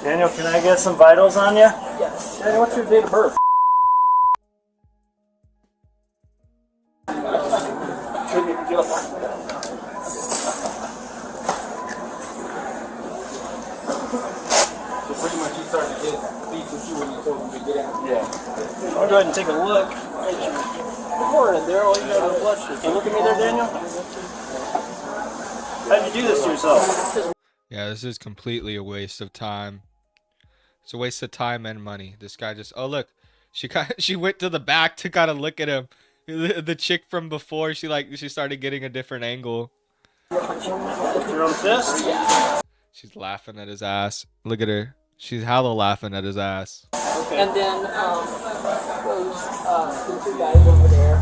Daniel, can I get some vitals on you? Yes. Daniel, what's your date of birth? Pretty much he started to get beat with you when you told him to get out. Yeah. I'll go ahead and take a look. Good morning, Daryl. You got a blood sugar. Can you look at me there, Daniel? How'd you do this to yourself? Yeah, this is completely a waste of time. It's a waste of time and money. This guy just, oh look, she went to the back to kind of look at him. The chick from before, she started getting a different angle. Your own fist? She's laughing at his ass. Look at her. She's hella laughing at his ass. Okay. And then those the two guys over there.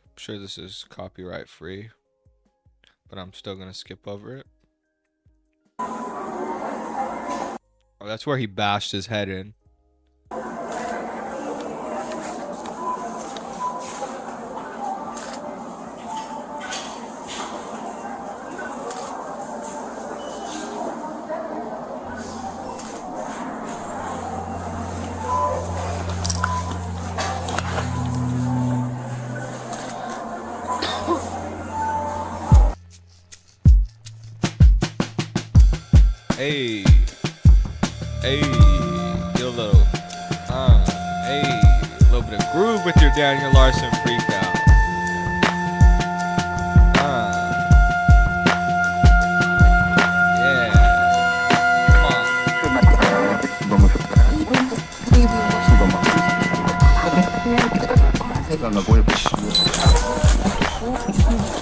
I'm sure this is copyright free, but I'm still gonna skip over it. Oh, that's where he bashed his head in. Hey, get a little, a little bit of groove with your Daniel Larson freak out.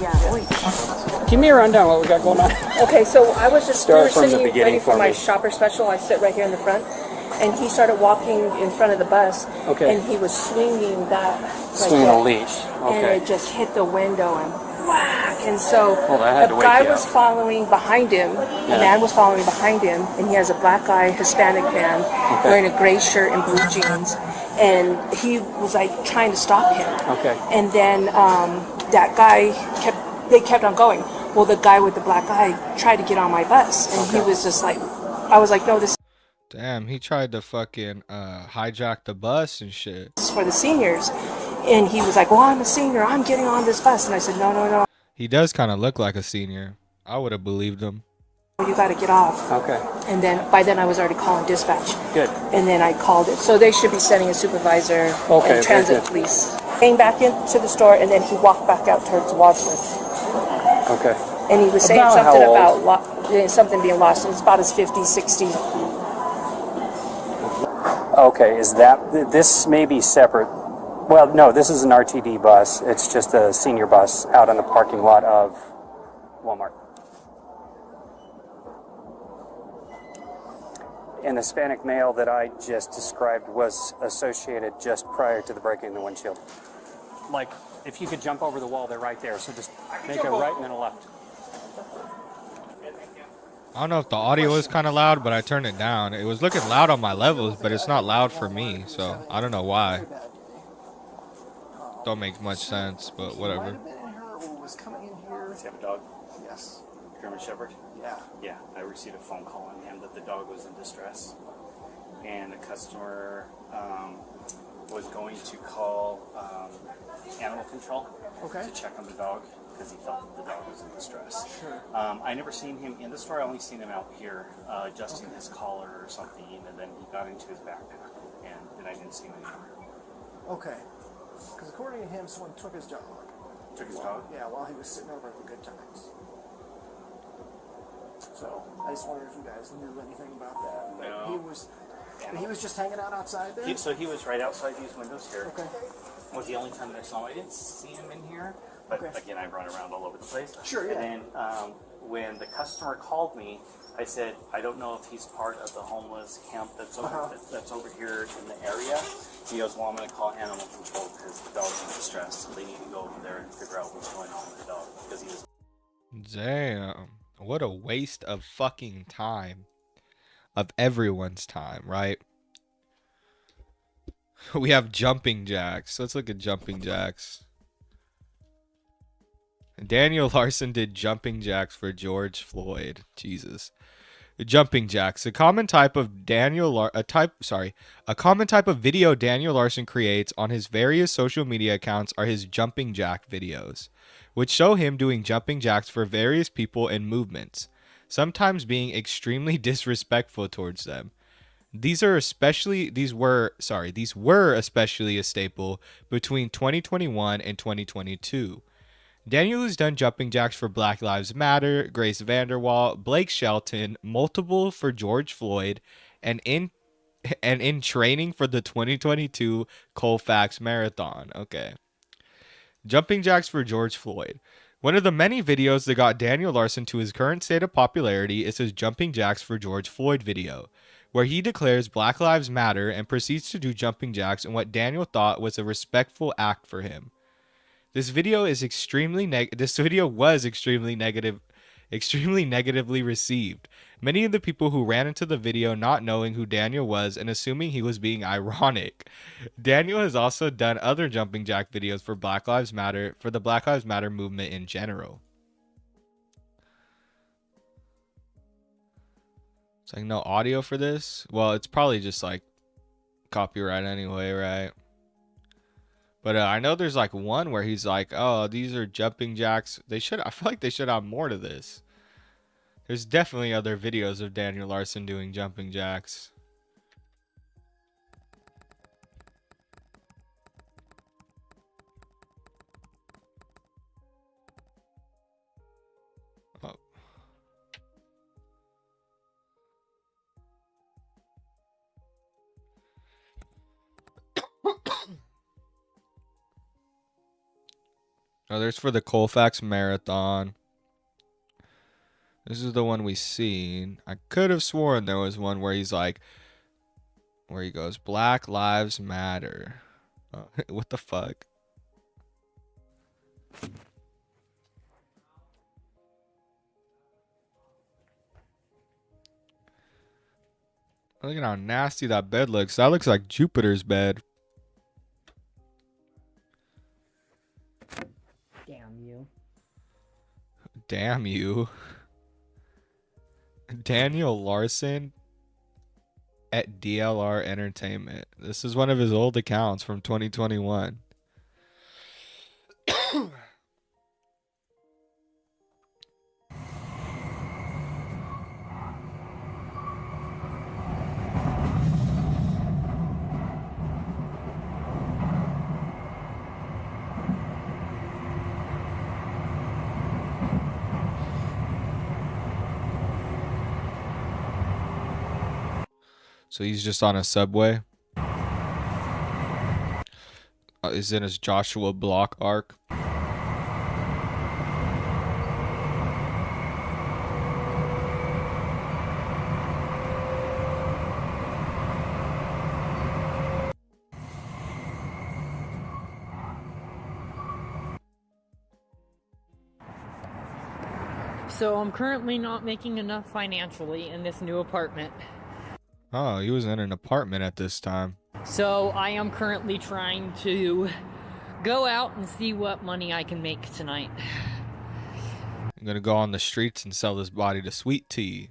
Yeah, Give me a rundown what we got going on. Okay, so I was just we were from the sitting beginning ready for for my me. shopper special. I sit right here in the front, and he started walking in front of the bus. Okay. And he was swinging that. Swinging a leash. And Okay. it just hit the window and whack. And so Well, that had to a wake guy you was up. following behind him. Yeah. A man was following behind him, and he has a black guy, Hispanic man, wearing a gray shirt and blue jeans. And he was like trying to stop him. Okay. And then that guy kept on going. Well, the guy with the black eye tried to get on my bus, and he was just like, I was like, no, this damn, he tried to fucking hijack the bus and shit. is for the seniors. And he was like, well, I'm a senior, I'm getting on this bus. And I said, no, He does kind of look like a senior. I would have believed him. you got to get off. Okay. And then by then I was already calling dispatch. Good. And then I called it. So they should be sending a supervisor Okay, and transit very good. police. Came back into the store, and then he walked back out towards Wadsworth. Okay. And he was saying About something how about something being lost. It's about his 50, 60. Okay, is that, this may be separate. Well, no, this is an RTD bus. It's just a senior bus out in the parking lot of Walmart. And the Hispanic male that I just described was associated just prior to the breaking of the windshield. Like, if you could jump over the wall, they're right there. So just make a right and then a left. I don't know if the audio is kind of loud, but I turned it down. It was looking loud on my levels, but it's not loud for me, so I don't know why. Don't make much sense, but whatever. Was coming in here. Does he have a dog? Yes. German Shepherd? Yeah. Yeah, I received a phone call on him that the dog was in distress. And a customer was going to call animal control to check on the dog because he felt that the dog was in distress. Sure. I never seen him in the store. I only seen him out here adjusting his collar or something, and then he got into his backpack, and I didn't see him anymore. Okay. Because according to him, someone took his dog. Took his dog? Yeah, while he was sitting over at the Good Times. So I just wondered if you guys knew anything about that. But No. he was just hanging out outside there. So he was right outside these windows here. Okay. Was the only time that I saw him. I didn't see him in here, but again, I run around all over the place. Sure, yeah. And then when the customer called me, I said, I don't know if he's part of the homeless camp that's over here in the area. He goes, well, I'm going to call animal control because the dog's in distress, so they need to go over there and figure out what's going on with the dog because he was. Damn, what a waste of fucking time, of everyone's time, right? We have jumping jacks. Let's look at jumping jacks. Daniel Larson did jumping jacks for George Floyd. Jesus. Jumping jacks, a common type of a common type of video Daniel Larson creates on his various social media accounts are his jumping jack videos, which show him doing jumping jacks for various people and movements, sometimes being extremely disrespectful towards them. These were especially a staple between 2021 and 2022. Daniel has done jumping jacks for Black Lives Matter, Grace Vanderwall, Blake Shelton, multiple for George Floyd, and in training for the 2022 Colfax Marathon. Okay. Jumping jacks for George Floyd. One of the many videos that got Daniel Larson to his current state of popularity is his Jumping Jacks for George Floyd video, where he declares Black Lives Matter and proceeds to do jumping jacks in what Daniel thought was a respectful act for him. This video was extremely negatively received. Many of the people who ran into the video not knowing who Daniel was and assuming he was being ironic. Daniel has also done other jumping jack videos for Black Lives Matter, for the Black Lives Matter movement in general. It's like no audio for this? Well, it's probably just like copyright anyway, right? But I know there's like one where he's like, oh, these are jumping jacks. I feel like they should have more to this. There's definitely other videos of Daniel Larson doing jumping jacks. Oh. Oh, there's for the Colfax Marathon. This is the one we seen. I could have sworn there was one where he's like, where he goes, Black Lives Matter. Oh, what the fuck? Look at how nasty that bed looks. That looks like Jupiter's bed. Damn you. Damn you. Daniel Larson at DLR Entertainment. This is one of his old accounts from 2021. So he's just on a subway. He's in his Joshua Block arc. So I'm currently not making enough financially in this new apartment. Oh, he was in an apartment at this time. So I am currently trying to go out and see what money I can make tonight. I'm gonna go on the streets and sell his body to sweet tea.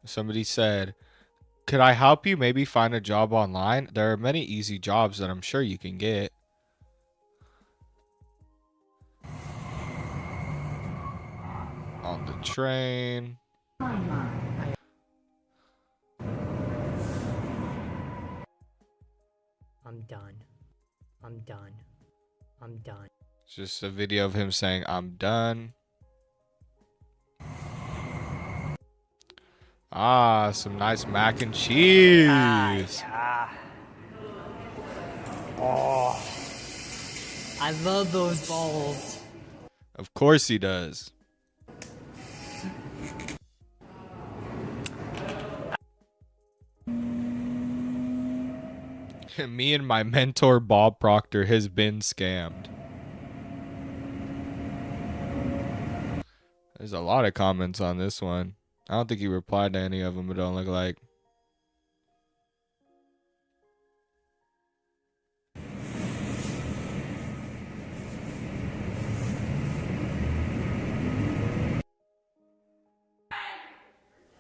Somebody said, could I help you maybe find a job online? There are many easy jobs that I'm sure you can get. On the train. I'm done. I'm done. I'm done. It's just a video of him saying, I'm done. Ah, some nice mac and cheese. Oh. I love those balls. Of course he does. Me and my mentor Bob Proctor has been scammed. There's a lot of comments on this one. I don't think he replied to any of them, it don't look like.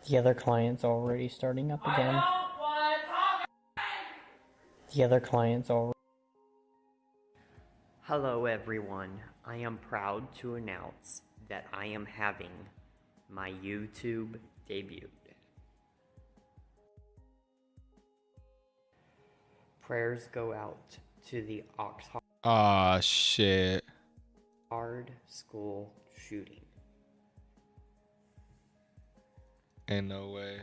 The other client's already starting up again. The other client's already... Hello everyone, I am proud to announce that I am having my YouTube debut. Prayers go out to the Oxford Aw, shit. school shooting. Ain't no way.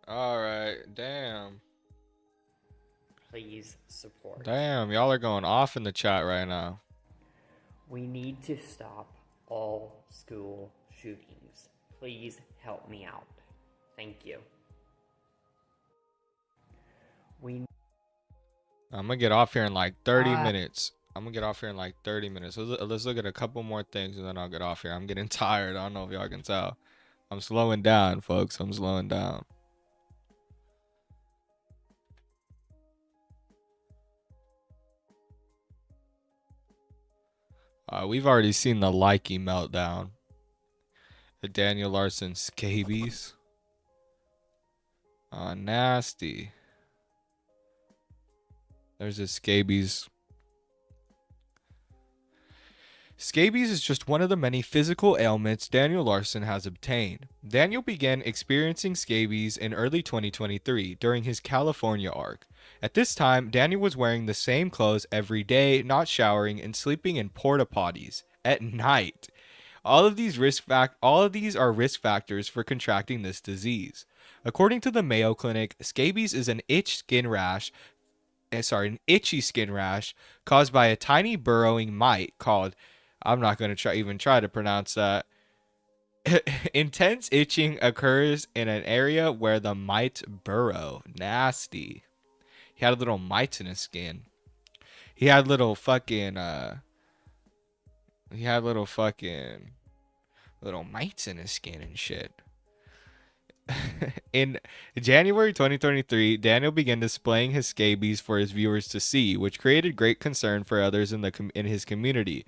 Alright, damn. Please support. Damn, y'all are going off in the chat right now. We need to stop all school shootings. Please help me out. Thank you. I'm gonna get off here in like 30 minutes. Let's look at a couple more things and then I'll get off here. I'm getting tired. I don't know if y'all can tell. I'm slowing down, folks. I'm slowing down. We've already seen the likey meltdown. The Daniel Larson scabies. Nasty. There's a scabies. Scabies is just one of the many physical ailments Daniel Larson has obtained. Daniel began experiencing scabies in early 2023 during his California arc. At this time, Daniel was wearing the same clothes every day, not showering, and sleeping in porta potties at night. All of these are risk factors for contracting this disease. According to the Mayo Clinic, scabies is an itchy skin rash caused by a tiny burrowing mite called, I'm not going to even try to pronounce that. Intense itching occurs in an area where the mites burrow. Nasty. He had little mites in his skin. He had little mites in his skin and shit. In January 2023, Daniel began displaying his scabies for his viewers to see, which created great concern for others in his community.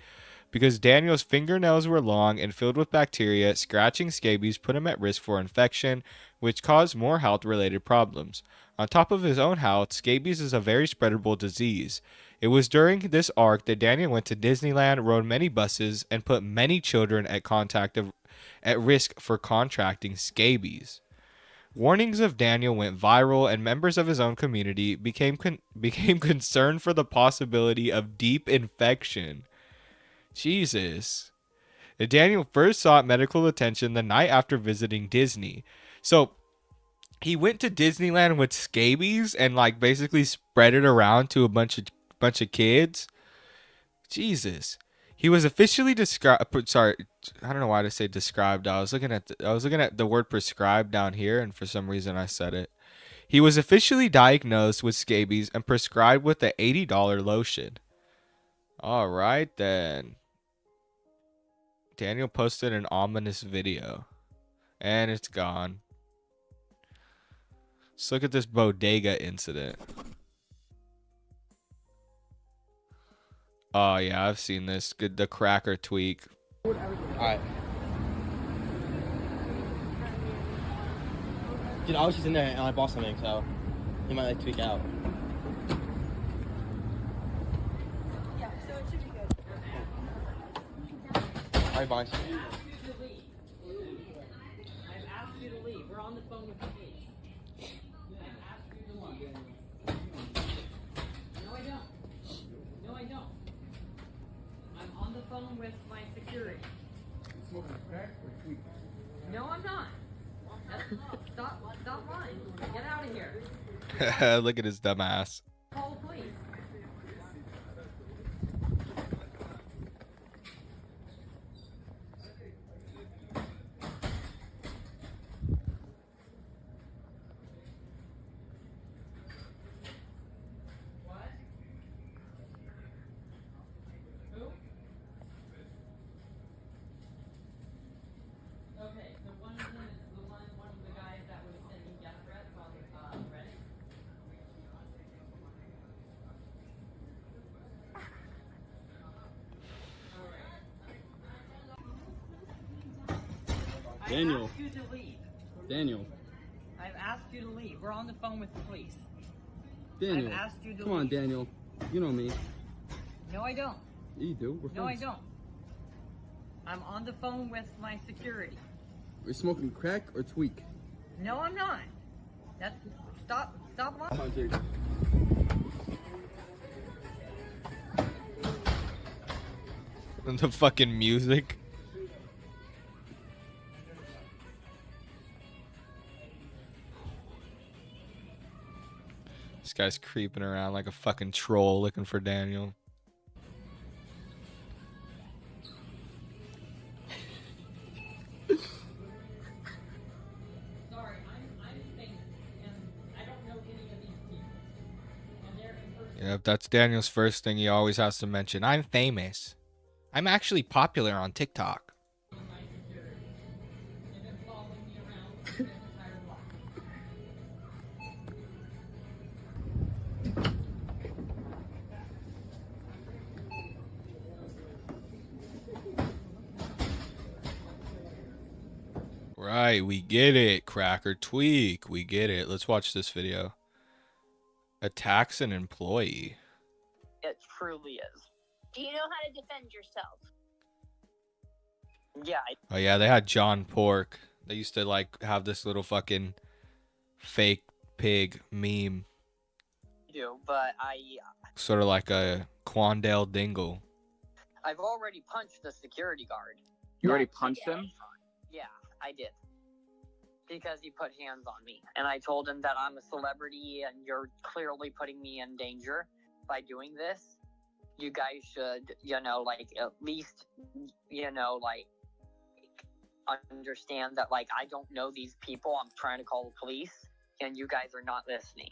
Because Daniel's fingernails were long and filled with bacteria, scratching scabies put him at risk for infection, which caused more health-related problems. On top of his own health, scabies is a very spreadable disease. It was during this arc that Daniel went to Disneyland, rode many buses, and put many children at risk for contracting scabies. Warnings of Daniel went viral, and members of his own community became concerned for the possibility of deep infection. Jesus. Daniel first sought medical attention the night after visiting Disney. So he went to Disneyland with scabies and like basically spread it around to a bunch of kids. Jesus. He was officially described. Sorry, I don't know why to say described. I was looking at the word prescribed down here, and for some reason I said it. He was officially diagnosed with scabies and prescribed with the $80 lotion. All right then. Daniel posted an ominous video, and it's gone. Let's look at this bodega incident. Oh yeah, I've seen this. Good, the cracker tweak. All right. Dude, I was just in there and I bought something, so he might like tweak out. Yeah, so it should be good. All right, Barnes. I've asked you to leave. We're on the phone with the police. I've asked you to leave. No, I don't. No, I don't. I'm on the phone with my security. Smoking crack or tweak? No, I'm not. Stop lying. Get out of here. Look at his dumb ass. Call the police. Okay, so one of them is one of the guys that was sending death threats on Reddit. Daniel. I've asked you to leave. Daniel. I've asked you to leave. We're on the phone with the police. Daniel. I've asked you to Come on, leave. Daniel. You know me. No, I don't. Yeah, you do. We're No, I friends. don't. I'm on the phone with my security. We're smoking crack or tweak? No, I'm not. Stop lying. Oh, Jake. And the fucking music. This guy's creeping around like a fucking troll looking for Daniel. Sorry, I'm famous, and I don't know any of these people. And they're impersonating. Yep, that's Daniel's first thing he always has to mention. I'm famous. I'm actually popular on TikTok. My security. They've been following me around this entire block. Right, we get it, Cracker Tweak. We get it. Let's watch this video. Attacks an employee. It truly is. Do you know how to defend yourself? Yeah, Oh yeah, they had John Pork. They used to like have this little fucking fake pig meme, I do, but sort of like a Quandale Dingle. I've already punched the security guard. You already punched him? Yeah, I did. Because he put hands on me. And I told him that I'm a celebrity and you're clearly putting me in danger by doing this. You guys should, at least, understand that, I don't know these people. I'm trying to call the police, and you guys are not listening.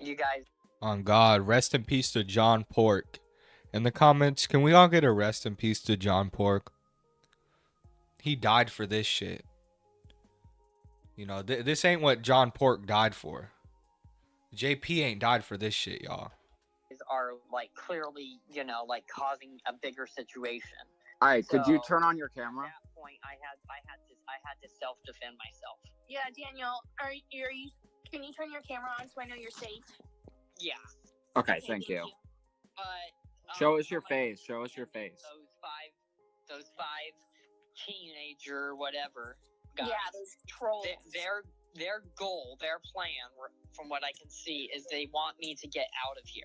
You guys... On God, rest in peace to John Pork. In the comments, can we all get a rest in peace to John Pork? He died for this shit. You know, this ain't what John Pork died for. JP ain't died for this shit, y'all. are clearly, causing a bigger situation. All right, could you So, turn on your camera? At that point, I had to self-defend myself. Yeah, Daniel, are you? Can you turn your camera on so I know you're safe? Yeah. Okay, thank you. But Show us your face. Show us your face. those five teenager whatever guys. Yeah, those trolls. Their goal, their plan, from what I can see, is they want me to get out of here.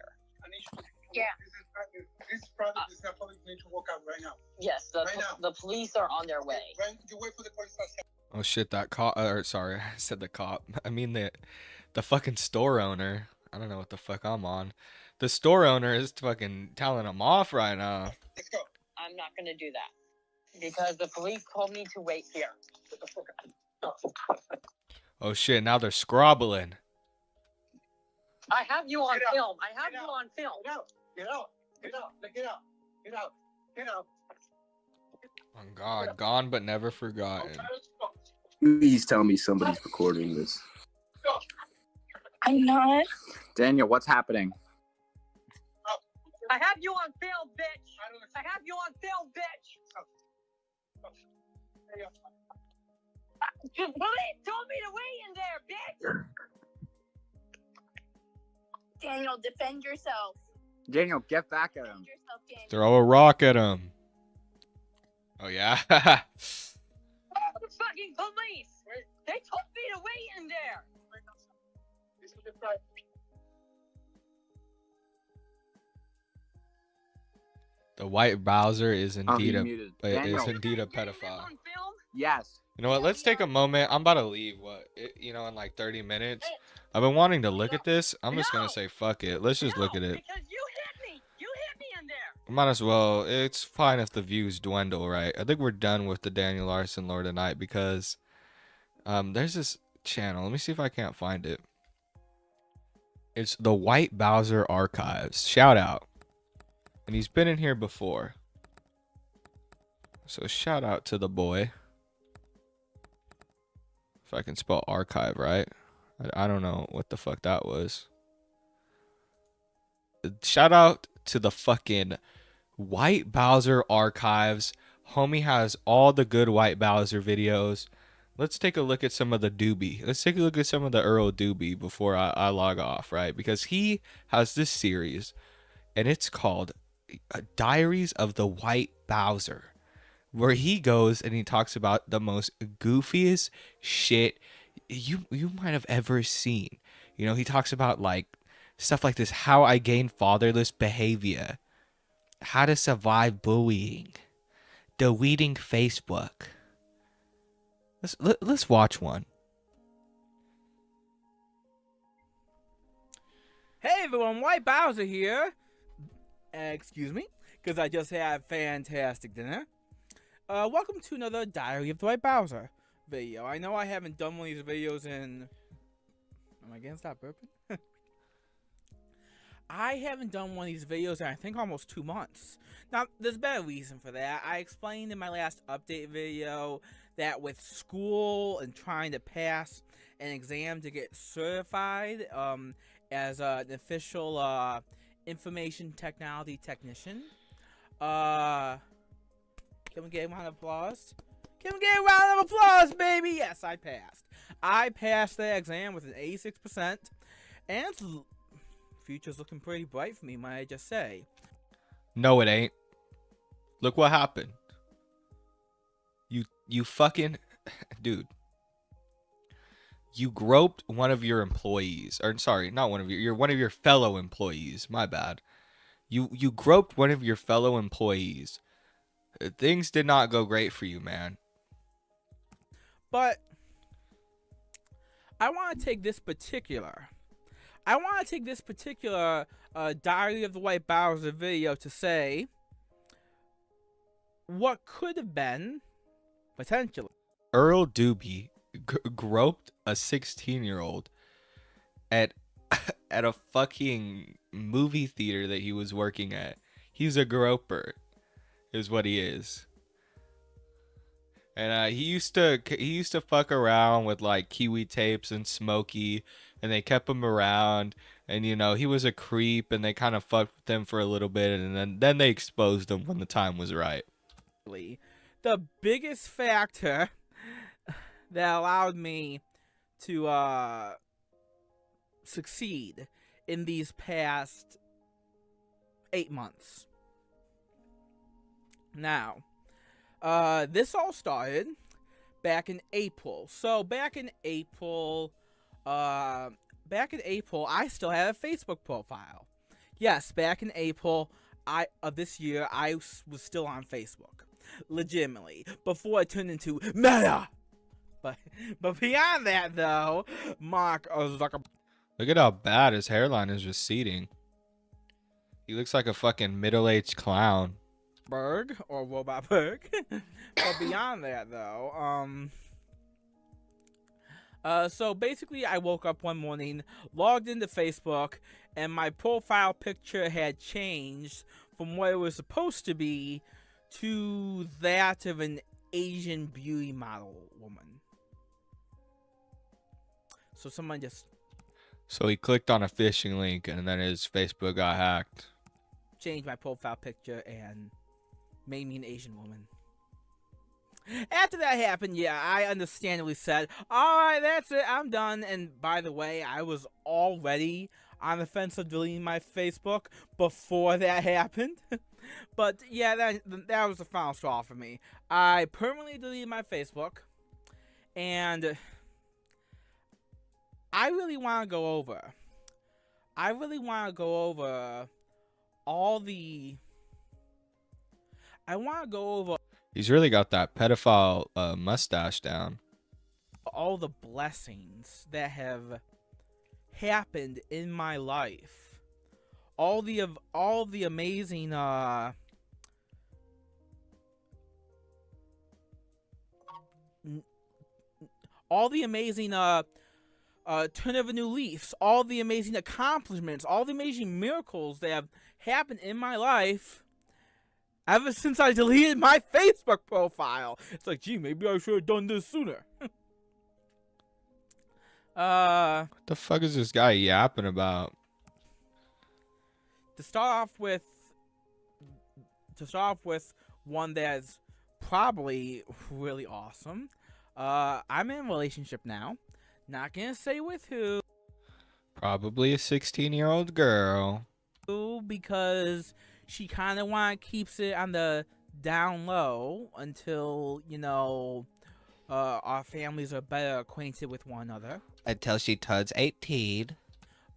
Yeah. This product is not police need to walk out right now. Yes, the police are on their way. You wait for the police. Oh shit, that cop, or sorry, I said the cop. I mean the fucking store owner. I don't know what the fuck I'm on. The store owner is fucking telling him off right now. Let's go. I'm not gonna do that. Because the police told me to wait here. Oh shit, now they're scrobbling. I have you on film. I have you on film. Get out. Get out. Get out. Get out. Get out. Get out. Oh God, gone but never forgotten. Please tell me somebody's recording this. I'm not. Daniel, what's happening? I have you on film, bitch. I have you on film, bitch. The police told me to wait in there, bitch. Daniel, defend yourself. Daniel, get back at him. Yourself, Daniel. Throw a rock at him. Oh yeah. The fucking police. They told me to wait in there. The white Bowser is indeed muted. is Daniel. indeed a pedophile. On film? Yes. You know what? Let's take a moment. I'm about to leave. In like 30 minutes. I've been wanting to look at this. I'm just gonna say fuck it. Let's just look at it. Because you hit me. You hit me in there. Might as well. It's fine if the views dwindle, right? I think we're done with the Daniel Larson lore tonight because there's this channel. Let me see if I can't find it. It's the White Bowser Archives. Shout out. And he's been in here before. So shout out to the boy. If I can spell archive right. I don't know what the fuck that was. Shout out to the fucking White Bowser Archives. Homie has all the good White Bowser videos. Let's take a look at some of the doobie. Let's take a look at some of the Earl doobie before I log off, right? Because he has this series, and it's called Diaries of the White Bowser, where he goes and he talks about the most goofiest shit you might have ever seen. You know, he talks about like stuff like this: how I gained fatherless behavior, how to survive bullying, deleting Facebook. Let's watch one. Hey everyone, White Bowser here. Excuse me, because I just had fantastic dinner. Welcome to another Diary of the White Bowser video. I know I haven't done one of these videos in... Am I gonna stop burping? I haven't done one of these videos in I think almost 2 months. Now, there's been a reason for that. I explained in my last update video that with school and trying to pass an exam to get certified as an official information technology technician. Can we get a round of applause? Can we get a round of applause, baby? Yes, I passed. I passed the exam with an 86%, and the future's looking pretty bright for me, might I just say. No, it ain't. Look what happened. You fucking dude. You groped one of your employees, or sorry, not one of your. You're one of your fellow employees. My bad. You groped one of your fellow employees. Things did not go great for you, man. But I want to take this particular Diary of the White Bowser video to say what could have been potentially. Earl Doobie groped a 16-year-old at a fucking movie theater that he was working at. He's a groper, is what he is. And he used to fuck around with like Kiwi Tapes and Smokey, and they kept him around. And you know, he was a creep, and they kind of fucked with him for a little bit, and then they exposed him when the time was right. The biggest factor that allowed me to succeed in these past 8 months. Now, this all started back in April. So back in April, I still had a Facebook profile. Yes, back in April of this year, I was still on Facebook, legitimately, before it turned into Meta. But beyond that, though, Mark Zuckerberg. Look at how bad his hairline is receding. He looks like a fucking middle-aged clown. Berg or Robot Berg. But beyond that, though, so basically I woke up one morning, logged into Facebook, and my profile picture had changed from what it was supposed to be to that of an Asian beauty model woman. So someone just... So he clicked on a phishing link, and then his Facebook got hacked. Changed my profile picture and made me an Asian woman. After that happened, yeah, I understandably said, alright, that's it, I'm done. And by the way, I was already on the fence of deleting my Facebook before that happened. But yeah, that was the final straw for me. I permanently deleted my Facebook, and I really want to go over all the... He's really got that pedophile mustache down. All the blessings that have happened in my life, all the amazing turn of a new leaves, all the amazing accomplishments, all the amazing miracles that have happened in my life ever since I deleted my Facebook profile. It's like, gee, maybe I should have done this sooner. What the fuck is this guy yapping about? To start off with one that's probably really awesome. I'm in a relationship now. Not gonna say with who. Probably a 16-year-old girl. Because she kind of keeps it on the down low until, you know, our families are better acquainted with one another. Until she turns 18.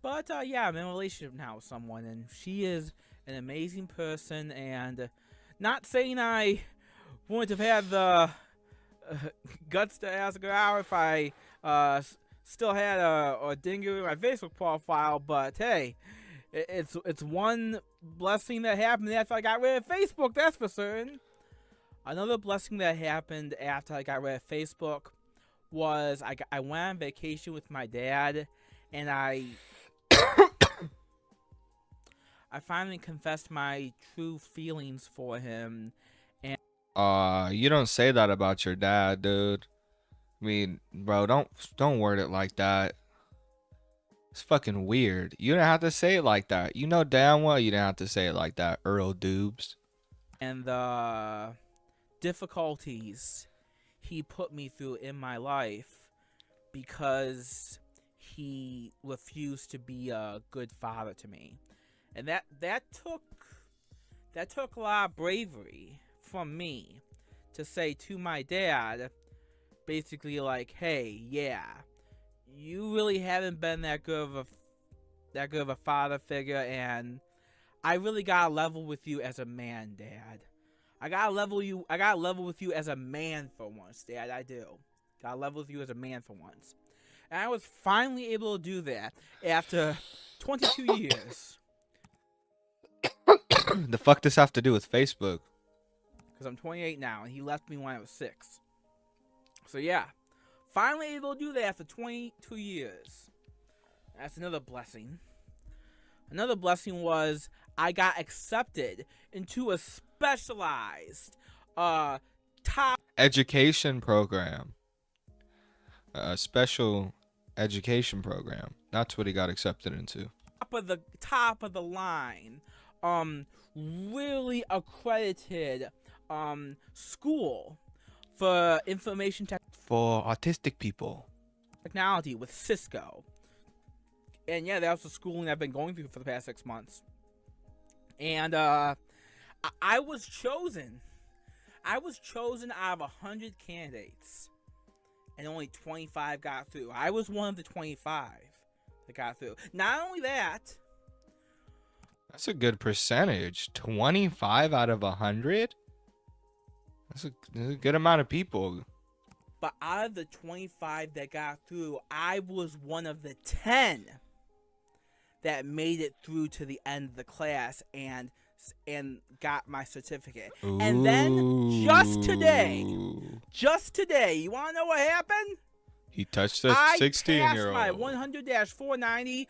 But yeah, I'm in a relationship now with someone, and she is an amazing person. And not saying I wouldn't have had the guts to ask her out if I still had a dingo in my Facebook profile, but hey, it's one blessing that happened after I got rid of Facebook, that's for certain. Another blessing that happened after I got rid of Facebook was I went on vacation with my dad, and I finally confessed my true feelings for him. And you don't say that about your dad, dude. I mean, bro, don't word it like that. It's fucking weird. You don't have to say it like that. You know damn well you don't have to say it like that, Earl Dubes. And the difficulties he put me through in my life because he refused to be a good father to me. And that took a lot of bravery from me to say to my dad, basically like, hey, yeah, you really haven't been that good of a father figure, and I really gotta level with you as a man, Dad. I gotta level with you as a man for once, Dad. I do. Gotta level with you as a man for once. And I was finally able to do that after 22 years. The fuck does have to do with Facebook? Because I'm 28 now, and he left me when I was 6. So yeah, finally able to do that after 22 years. That's another blessing. Another blessing was I got accepted into a specialized top education program. A special education program. That's what he got accepted into. top of the line, really accredited school for information for autistic people. Technology with Cisco. And yeah, that was the schooling I've been going through for the past 6 months. And I was chosen. I was chosen out of 100 candidates, and only 25 got through. I was one of the 25 that got through. Not only that, that's a good percentage. 25 out of 100. That's a good amount of people. But out of the 25 that got through, I was one of the 10 that made it through to the end of the class and got my certificate. Ooh. And then just today, you want to know what happened? He touched a 16-year-old. I passed my 100-490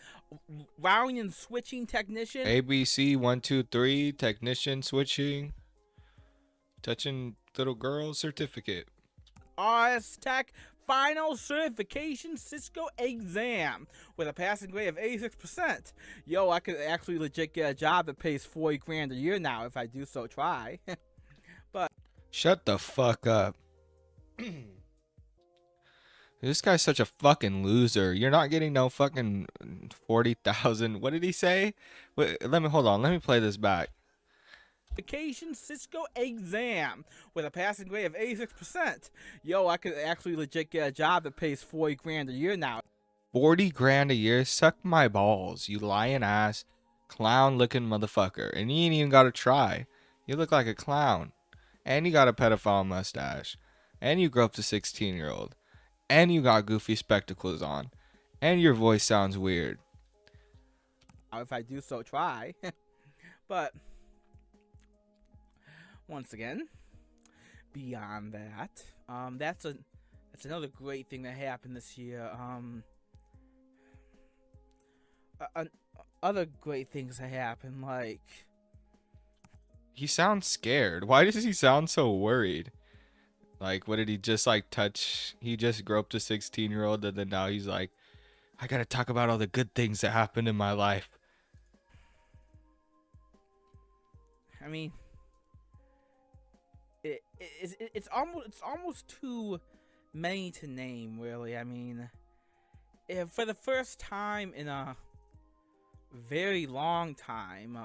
routing and switching technician. ABC 123 technician switching. Touching little girl certificate. RS Tech final certification Cisco exam with a passing grade of 86%. Yo, I could actually legit get a job that pays $40,000 a year now if I do so try. But shut the fuck up. This guy's such a fucking loser. You're not getting no fucking 40,000. What did he say? Wait, hold on. Let me play this back. Certification Cisco exam with a passing grade of 86%. Yo, I could actually legit get a job that pays $40,000 a year now. $40,000 a year? Suck my balls, you lying ass, clown looking motherfucker. And you ain't even gotta try. You look like a clown. and you got a pedophile mustache, and you grew up to 16-year-old, and you got goofy spectacles on, and your voice sounds weird. If I do so, try. But once again, beyond that, that's another great thing that happened this year. Other great things that happened, like, He sounds scared. Why does he sound so worried? Like, what did he just like touch? He just grew up to 16-year-old, and then now he's like, I gotta talk about all the good things that happened in my life. I mean, it's almost too many to name, really. I mean, for the first time in a very long time,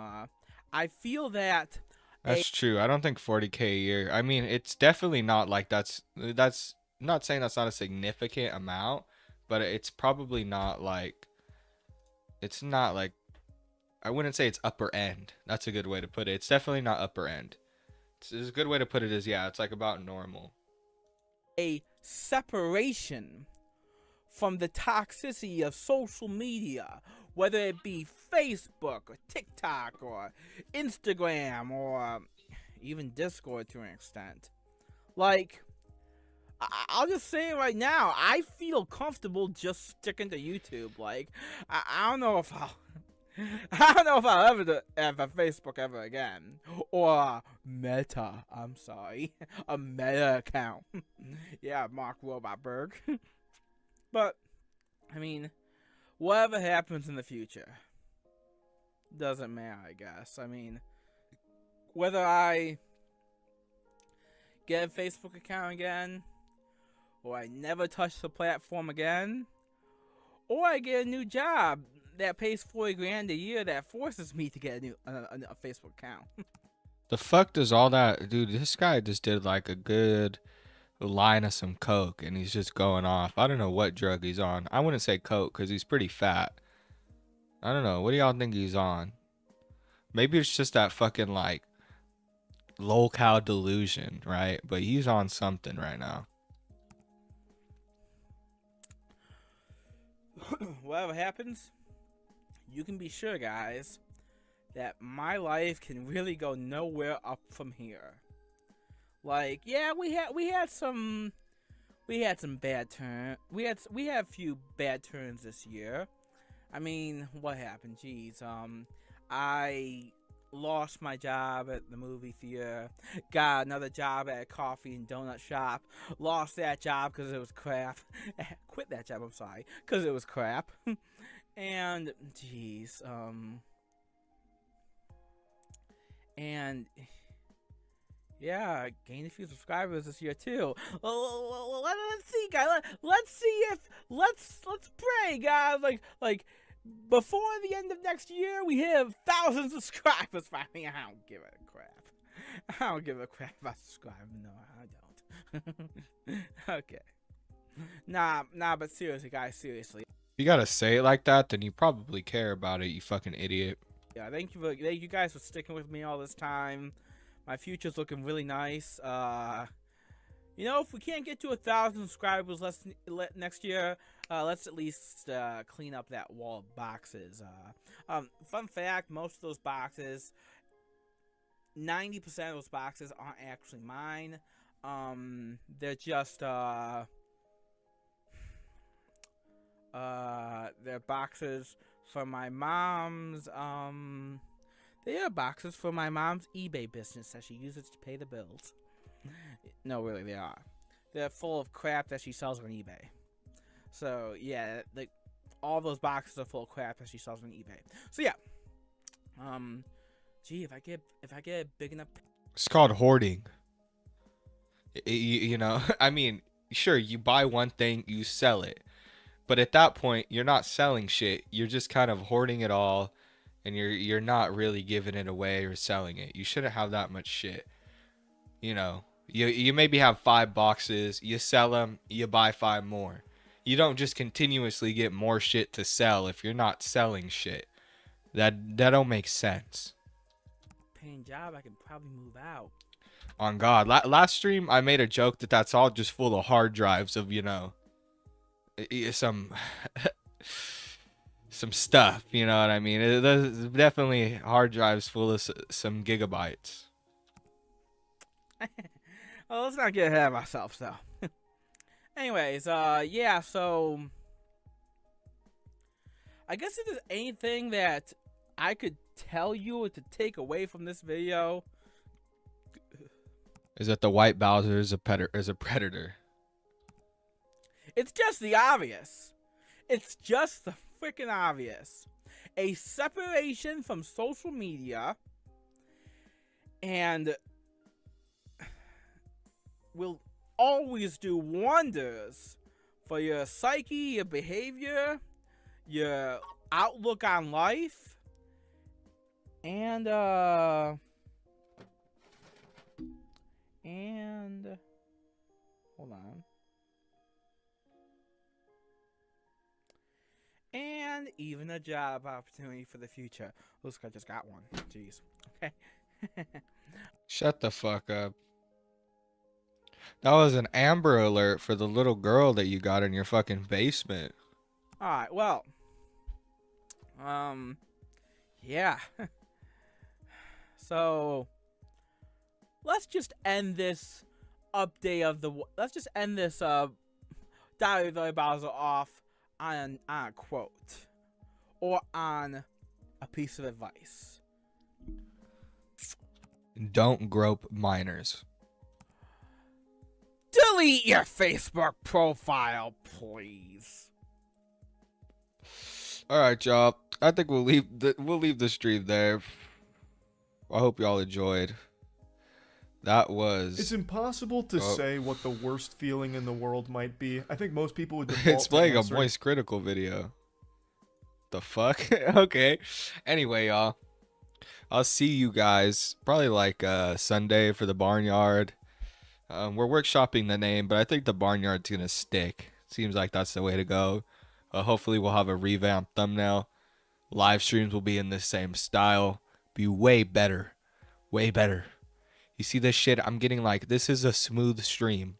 I feel that That's true. I don't think 40K a year. I mean, it's definitely not like that's not saying that's not a significant amount, but it's probably not like, it's not like, I wouldn't say it's upper end. That's a good way to put it. It's definitely not upper end. It's a good way to put it is, yeah, it's like about normal. A separation from the toxicity of social media, whether it be Facebook or TikTok or Instagram or even Discord to an extent. Like, I'll just say it right now, I feel comfortable just sticking to YouTube. Like, I don't know if I'll ever have a Facebook ever again, or a Meta. I'm sorry, a Meta account. Yeah, Mark Robotberg. But I mean, whatever happens in the future doesn't matter, I guess. I mean, whether I get a Facebook account again, or I never touch the platform again, or I get a new job that pays $40,000 a year that forces me to get a Facebook account. The fuck does all that, dude? This guy just did like a good line of some coke, and he's just going off. I don't know what drug he's on. I wouldn't say coke because he's pretty fat. I don't know. What do y'all think he's on? Maybe it's just that fucking like low-cal delusion, right? But he's on something right now. Whatever happens, you can be sure, guys, that my life can really go nowhere up from here. Like, yeah, we had some bad turns. We had a few bad turns this year. I mean, what happened? Jeez, I lost my job at the movie theater, got another job at a coffee and donut shop, lost that job because it was crap, quit that job, I'm sorry, because it was crap, and, jeez, and, yeah, gained a few subscribers this year, too. Let's see, guys, let's see if, let's pray, guys, like, before the end of next year, we hit 1,000 subscribers. I mean, I don't give a crap. I don't give a crap about subscribing. No, I don't. Okay. Nah, but seriously, guys, seriously. If you gotta say it like that, then you probably care about it, you fucking idiot. Yeah, thank you guys for sticking with me all this time. My future's looking really nice. You know, if we can't get to 1,000 subscribers next year, let's at least clean up that wall of boxes. Fun fact, most of those boxes, 90% of those boxes aren't actually mine. They're just, they're boxes for my mom's, they are boxes for my mom's eBay business that she uses to pay the bills. No, really, they are. They're full of crap that she sells on eBay. So, yeah, like, all those boxes are full of crap that she sells on eBay. So, yeah. Gee, if I get a big enough... It's called hoarding. You know, I mean, sure, you buy one thing, you sell it. But at that point, you're not selling shit. You're just kind of hoarding it all, and you're not really giving it away or selling it. You shouldn't have that much shit. You know, you maybe have 5 boxes, you sell them, you buy 5 more. You don't just continuously get more shit to sell if you're not selling shit. That don't make sense. Paying job, I can probably move out. On God. Last stream, I made a joke that that's all just full of hard drives of, you know, some some stuff, you know what I mean? There's definitely hard drives full of some gigabytes. Well, let's not get ahead of ourselves, though. Anyways, yeah, so I guess if there's anything that I could tell you or to take away from this video, is that the white Bowser is a predator. It's just the obvious. It's just the freaking obvious. A separation from social media and will always do wonders for your psyche, your behavior, your outlook on life, and hold on. And even a job opportunity for the future. Looks like I just got one. Jeez. Okay. Shut the fuck up. That was an Amber Alert for the little girl that you got in your fucking basement. Alright, well. Yeah. So, let's just end this update of the... Let's just end this, Diary of Bowser off on a quote. Or on a piece of advice. Don't grope minors. Delete your Facebook profile, please. All right, y'all. I think we'll leave the stream there. I hope y'all enjoyed. That was... It's impossible to say what the worst feeling in the world might be. I think most people would default It's playing to a answering... voice critical video. The fuck? Okay. Anyway, y'all. I'll see you guys probably like Sunday for the Barnyard. We're workshopping the name, but I think the Barnyard's gonna stick. Seems like that's the way to go. Hopefully we'll have a revamped thumbnail. Live streams will be in the same style. Be way better. Way better. You see this shit? I'm getting like, this is a smooth stream.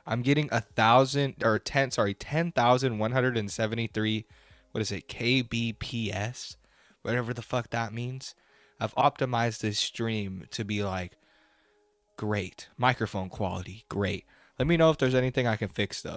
I'm getting 10,173, what is it, kbps? Whatever the fuck that means. I've optimized this stream to be like, great. Microphone quality, great. Let me know if there's anything I can fix though.